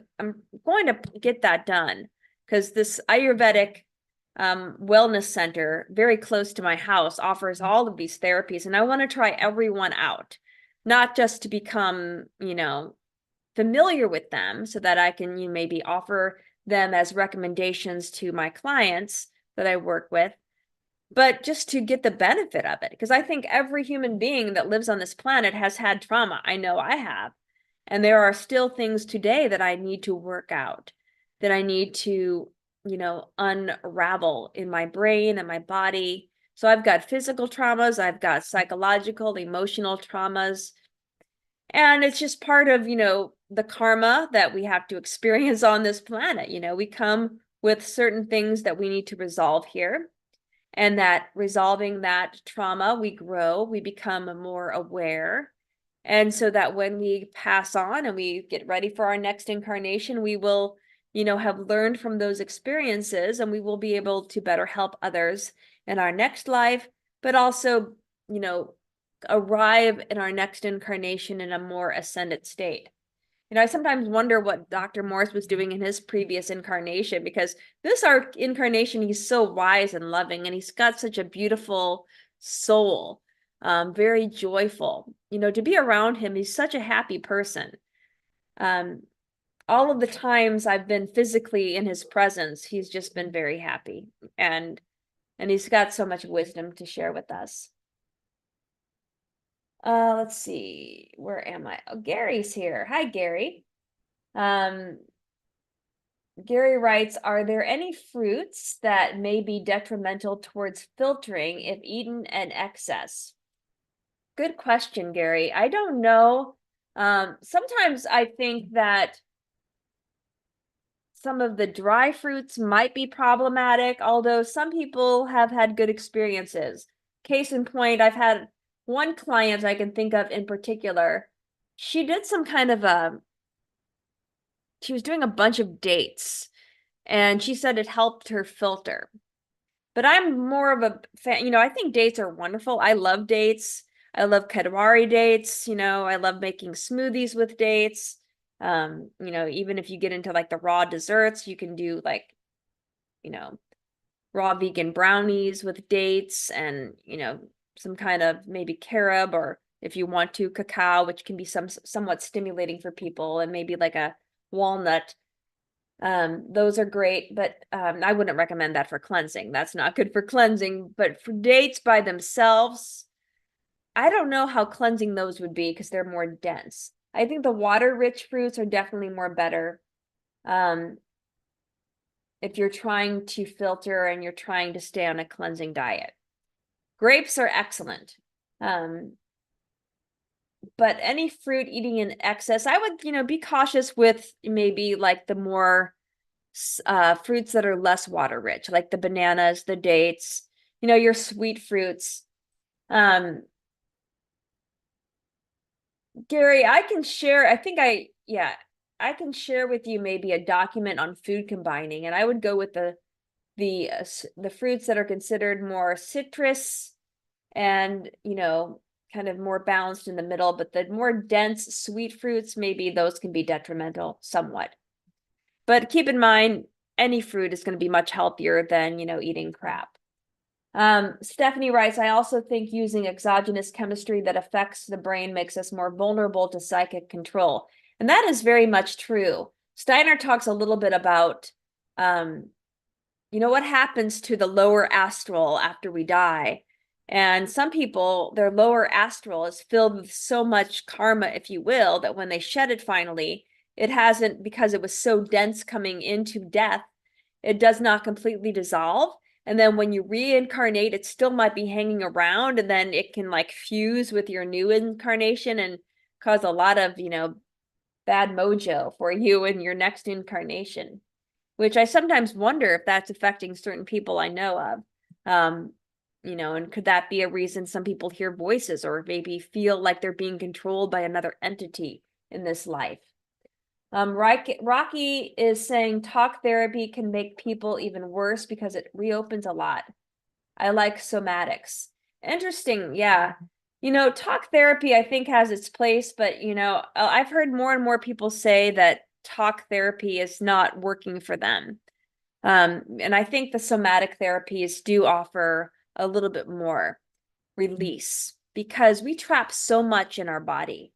going to get that done because this Ayurvedic wellness center very close to my house offers all of these therapies, and I want to try every one out, not just to become, familiar with them so that I can maybe offer them as recommendations to my clients that I work with, but just to get the benefit of it. Because I think every human being that lives on this planet has had trauma. I know I have. And there are still things today that I need to work out, that I need to, unravel in my brain and my body. So I've got physical traumas, I've got psychological, emotional traumas. And it's just part of, the karma that we have to experience on this planet. We come with certain things that we need to resolve here. And that resolving that trauma, we grow, we become more aware. And so that when we pass on and we get ready for our next incarnation, we will, have learned from those experiences, and we will be able to better help others in our next life, but also, arrive in our next incarnation in a more ascended state. I sometimes wonder what Dr. Morse was doing in his previous incarnation, because this our incarnation, he's so wise and loving, and he's got such a beautiful soul, very joyful. To be around him, he's such a happy person. All of the times I've been physically in his presence, he's just been very happy, and he's got so much wisdom to share with us. Let's see, where am I? Oh, Gary's here. Hi, Gary. Gary writes, are there any fruits that may be detrimental towards filtering if eaten in excess? Good question, Gary. I don't know. Sometimes I think that some of the dry fruits might be problematic, although some people have had good experiences. Case in point, I've had one client I can think of in particular. She did some kind of she was doing a bunch of dates, and she said it helped her filter. But I'm more of a fan, I think dates are wonderful. I love dates. I love Kadawari dates, I love making smoothies with dates. Even if you get into like the raw desserts, you can do like, raw vegan brownies with dates and, some kind of maybe carob, or if you want to, cacao, which can be somewhat stimulating for people, and maybe like a walnut. Those are great, but I wouldn't recommend that for cleansing. That's not good for cleansing, but for dates by themselves, I don't know how cleansing those would be because they're more dense. I think the water-rich fruits are definitely more better. If you're trying to filter and you're trying to stay on a cleansing diet. Grapes are excellent. But any fruit eating in excess, I would, be cautious with maybe like the more fruits that are less water rich, like the bananas, the dates, your sweet fruits. Gary, I can share, I can share with you maybe a document on food combining, and I would go with the fruits that are considered more citrus and, kind of more balanced in the middle, but the more dense sweet fruits, maybe those can be detrimental somewhat. But keep in mind, any fruit is going to be much healthier than, eating crap. Stephanie writes, I also think using exogenous chemistry that affects the brain makes us more vulnerable to psychic control. And that is very much true. Steiner talks a little bit about, what happens to the lower astral after we die. And some people, their lower astral is filled with so much karma, if you will, that when they shed it finally, it hasn't, because it was so dense coming into death, it does not completely dissolve. And then when you reincarnate, it still might be hanging around, and then it can like fuse with your new incarnation and cause a lot of, bad mojo for you in your next incarnation, which I sometimes wonder if that's affecting certain people I know of. And could that be a reason some people hear voices or maybe feel like they're being controlled by another entity in this life? Rocky is saying talk therapy can make people even worse because it reopens a lot. I like somatics. Interesting. Yeah. Talk therapy I think has its place, but I've heard more and more people say that talk therapy is not working for them. And I think the somatic therapies do offer a little bit more release because we trap so much in our body.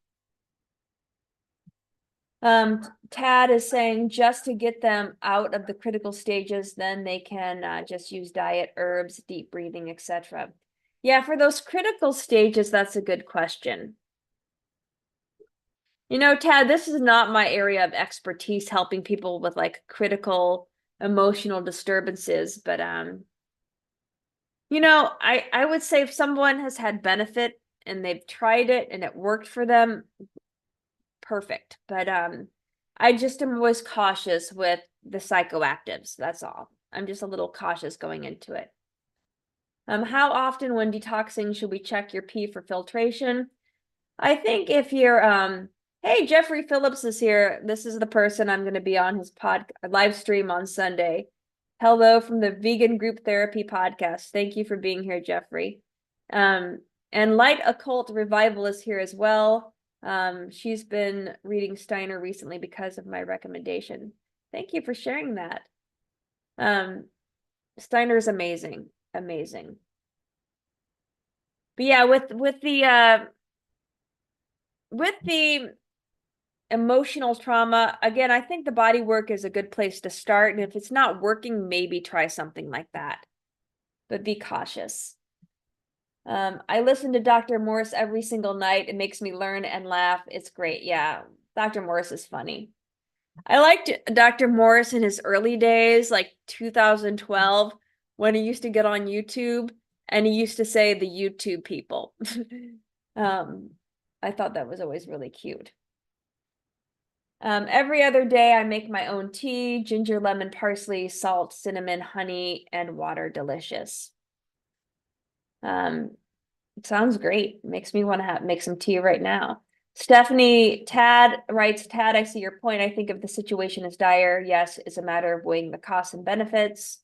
Tad is saying just to get them out of the critical stages, then they can just use diet, herbs, deep breathing, etc. Yeah, for those critical stages, that's a good question. Tad, this is not my area of expertise, helping people with like critical emotional disturbances, but I would say if someone has had benefit and they've tried it and it worked for them, perfect. But I just am always cautious with the psychoactives. That's all. I'm just a little cautious going into it. How often when detoxing should we check your pee for filtration? I think if you're hey, Jeffrey Phillips is here. This is the person I'm going to be on his live stream on Sunday. Hello from the Vegan Group Therapy podcast. Thank you for being here, Jeffrey. And Light Occult Revival is here as well. She's been reading Steiner recently because of my recommendation. Thank you for sharing that. Steiner is amazing. Amazing. But yeah, with the emotional trauma, again, I think the body work is a good place to start. And if it's not working, maybe try something like that. But be cautious. I listen to Dr. Morse every single night. It makes me learn and laugh. It's great. Yeah, Dr. Morse is funny. I liked Dr. Morse in his early days, like 2012, when he used to get on YouTube and he used to say the YouTube people. I thought that was always really cute. Every other day I make my own tea, ginger, lemon, parsley, salt, cinnamon, honey, and water. Delicious. It sounds great. Makes me want to make some tea right now. Stephanie Tad writes, Tad, I see your point. I think if the situation is dire, yes, it's a matter of weighing the costs and benefits.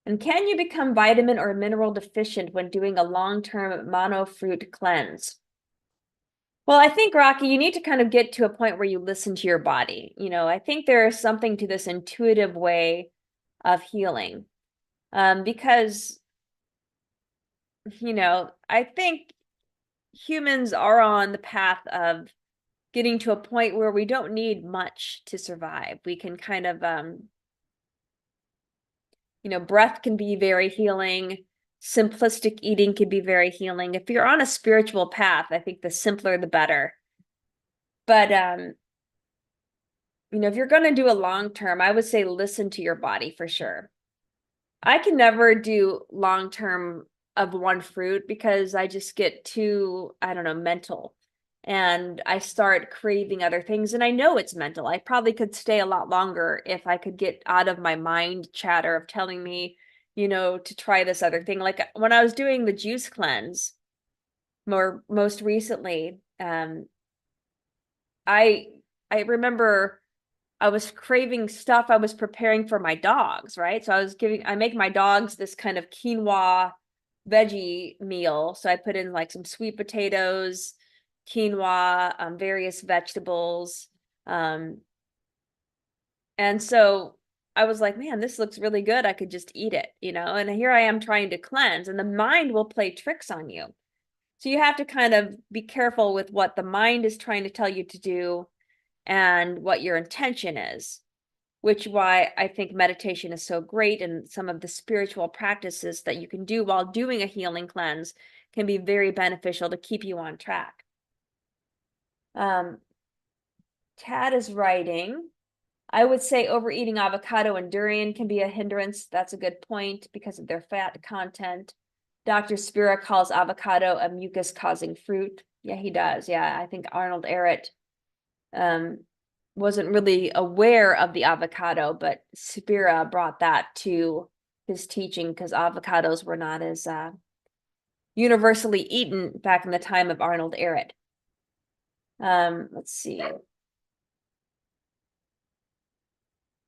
And can you become vitamin or mineral deficient when doing a long-term monofruit cleanse? Well, I think, Rocky, you need to kind of get to a point where you listen to your body. I think there is something to this intuitive way of healing. Because, I think humans are on the path of getting to a point where we don't need much to survive. We can kind of, breath can be very healing. Simplistic eating can be very healing. If you're on a spiritual path, I think the simpler, the better. But, if you're going to do a long term, I would say listen to your body for sure. I can never do long term of one fruit because I just get too, I don't know, mental. And I start craving other things. And I know it's mental. I probably could stay a lot longer if I could get out of my mind chatter of telling me, to try this other thing. Like when I was doing the juice cleanse most recently, I remember I was craving stuff I was preparing for my dogs, right? So I make my dogs this kind of quinoa veggie meal. So I put in like some sweet potatoes, quinoa, various vegetables. And so I was like, man, this looks really good. I could just eat it, and here I am trying to cleanse, and the mind will play tricks on you. So you have to kind of be careful with what the mind is trying to tell you to do and what your intention is, which why I think meditation is so great, and some of the spiritual practices that you can do while doing a healing cleanse can be very beneficial to keep you on track. Tad is writing, I would say overeating avocado and durian can be a hindrance. That's a good point because of their fat content. Dr. Spira calls avocado a mucus-causing fruit. Yeah, he does. Yeah, I think Arnold Ehret wasn't really aware of the avocado, but Spira brought that to his teaching because avocados were not as universally eaten back in the time of Arnold Ehret. Let's see.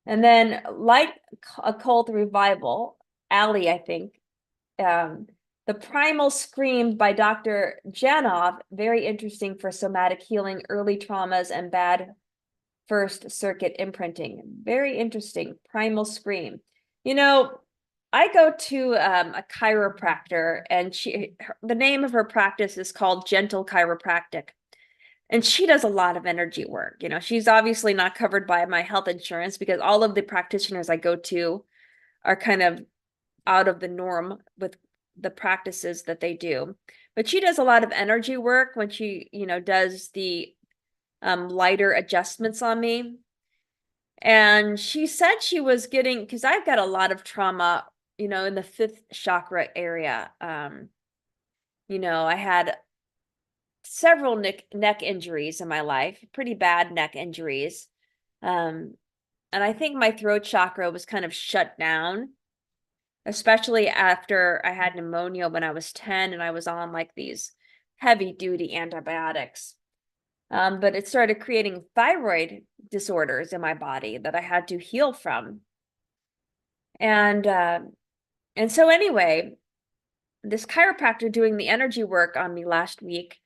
And then like Occult Revival, Ali, I think, The Primal Scream by Dr. Janov, very interesting for somatic healing, early traumas, and bad first circuit imprinting. Very interesting. Primal Scream. I go to a chiropractor, and the name of her practice is called Gentle Chiropractic. And she does a lot of energy work. She's obviously not covered by my health insurance because all of the practitioners I go to are kind of out of the norm with the practices that they do. But she does a lot of energy work when she, does the lighter adjustments on me. And she said she was getting, because I've got a lot of trauma, in the fifth chakra area. I had several neck injuries in my life, pretty bad neck injuries. And I think my throat chakra was kind of shut down, especially after I had pneumonia when I was 10 and I was on like these heavy duty antibiotics. But it started creating thyroid disorders in my body that I had to heal from. And so anyway, this chiropractor doing the energy work on me last week,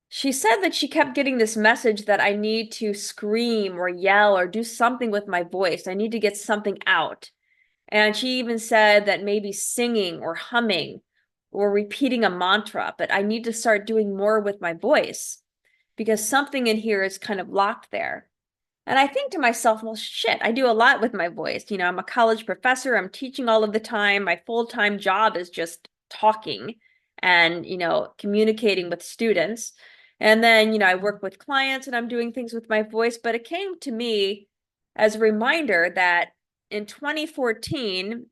she said that she kept getting this message that I need to scream or yell or do something with my voice. I need to get something out. And she even said that maybe singing or humming or repeating a mantra, but I need to start doing more with my voice because something in here is kind of locked there. And I think to myself, well, shit, I do a lot with my voice. I'm a college professor. I'm teaching all of the time. My full-time job is just talking and, communicating with students. And then, I work with clients and I'm doing things with my voice. But it came to me as a reminder that in 2014,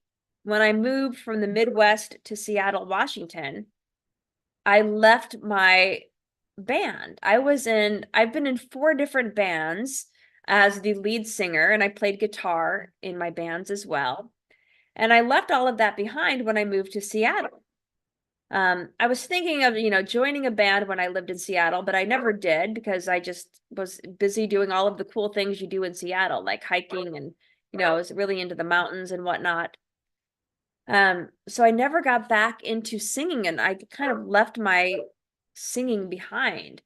when I moved from the Midwest to Seattle, Washington, I left my band. I've been in 4 different bands as the lead singer, and I played guitar in my bands as well. And I left all of that behind when I moved to Seattle. I was thinking of, joining a band when I lived in Seattle, but I never did because I just was busy doing all of the cool things you do in Seattle, like hiking and, I was really into the mountains and whatnot. So I never got back into singing, and I kind of left my singing behind.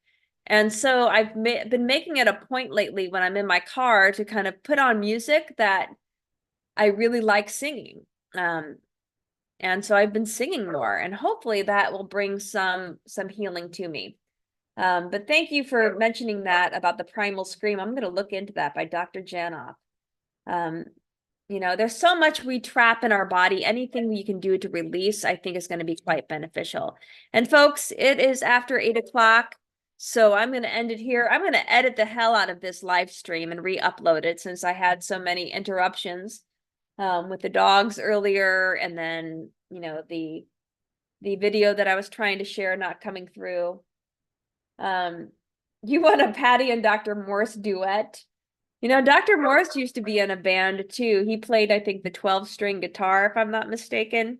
And so I've been making it a point lately when I'm in my car to kind of put on music that I really like singing. And so I've been singing more, and hopefully that will bring some healing to me. But thank you for mentioning that about the primal scream. I'm going to look into that by Dr. Janoff. There's so much we trap in our body. Anything you can do to release, I think, is going to be quite beneficial. And folks, it is after 8 o'clock. So I'm going to end it here. I'm going to edit the hell out of this live stream and re-upload it since I had so many interruptions with the dogs earlier, and then, the video that I was trying to share not coming through. You want a Patty and Dr. Morse duet? Dr. Morse used to be in a band too. He played, I think, the 12-string guitar, if I'm not mistaken.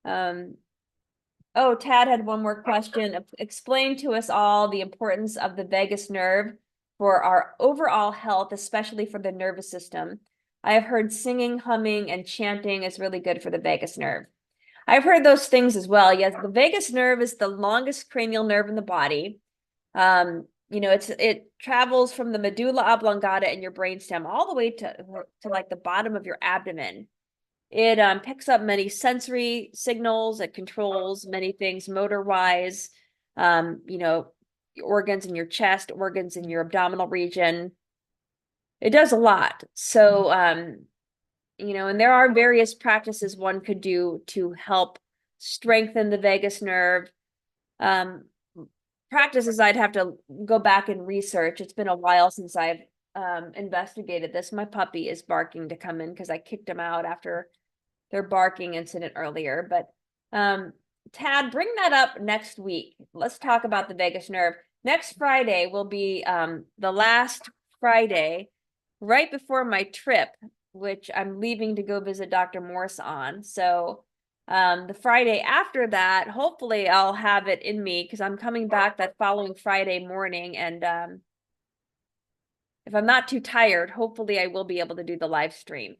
Oh, Tad had one more question. Explain to us all the importance of the vagus nerve for our overall health, especially for the nervous system. I have heard singing, humming, and chanting is really good for the vagus nerve. I've heard those things as well. Yes, the vagus nerve is the longest cranial nerve in the body. It travels from the medulla oblongata in your brainstem all the way to like the bottom of your abdomen. It picks up many sensory signals. It controls many things motor wise. Organs in your chest, organs in your abdominal region. It does a lot. So, and there are various practices one could do to help strengthen the vagus nerve. Practices I'd have to go back and research. It's been a while since I've investigated this. My puppy is barking to come in because I kicked him out after their barking incident earlier. But Tad, bring that up next week. Let's talk about the vagus nerve. Next Friday will be the last Friday right before my trip, which I'm leaving to go visit Dr. Morse on. So the Friday after that, hopefully I'll have it in me because I'm coming back that following Friday morning. And if I'm not too tired, hopefully I will be able to do the live stream.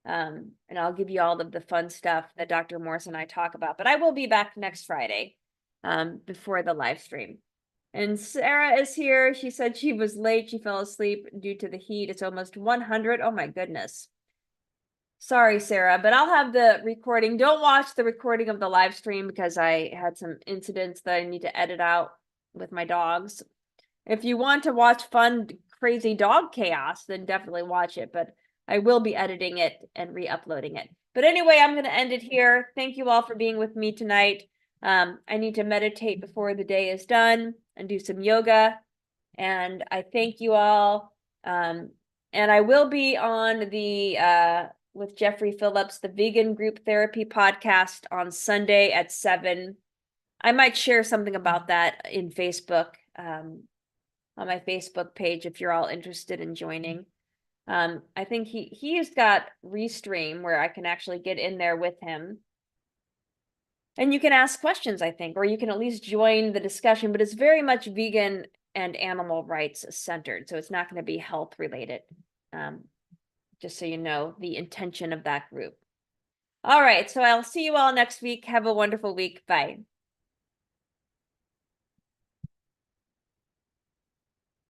And I'll give you all of the fun stuff that Dr. Morse and I talk about. But I will be back next Friday before the live stream. And Sarah is here. She said she was late. She fell asleep due to the heat. It's almost 100. Oh my goodness. Sorry, Sarah, but I'll have the recording. Don't watch the recording of the live stream because I had some incidents that I need to edit out with my dogs. If you want to watch fun, crazy dog chaos, then definitely watch it. But I will be editing it and re-uploading it. But anyway, I'm going to end it here. Thank you all for being with me tonight. I need to meditate before the day is done and do some yoga. And I thank you all. And I will be on the with Jeffrey Phillips, the Vegan Group Therapy podcast on Sunday at 7. I might share something about that in Facebook, on my Facebook page if you're all interested in joining. I think he's got Restream where I can actually get in there with him. And you can ask questions, I think, or you can at least join the discussion, but it's very much vegan and animal rights centered. So it's not going to be health related. Just so you know the intention of that group. All right. So I'll see you all next week. Have a wonderful week. Bye.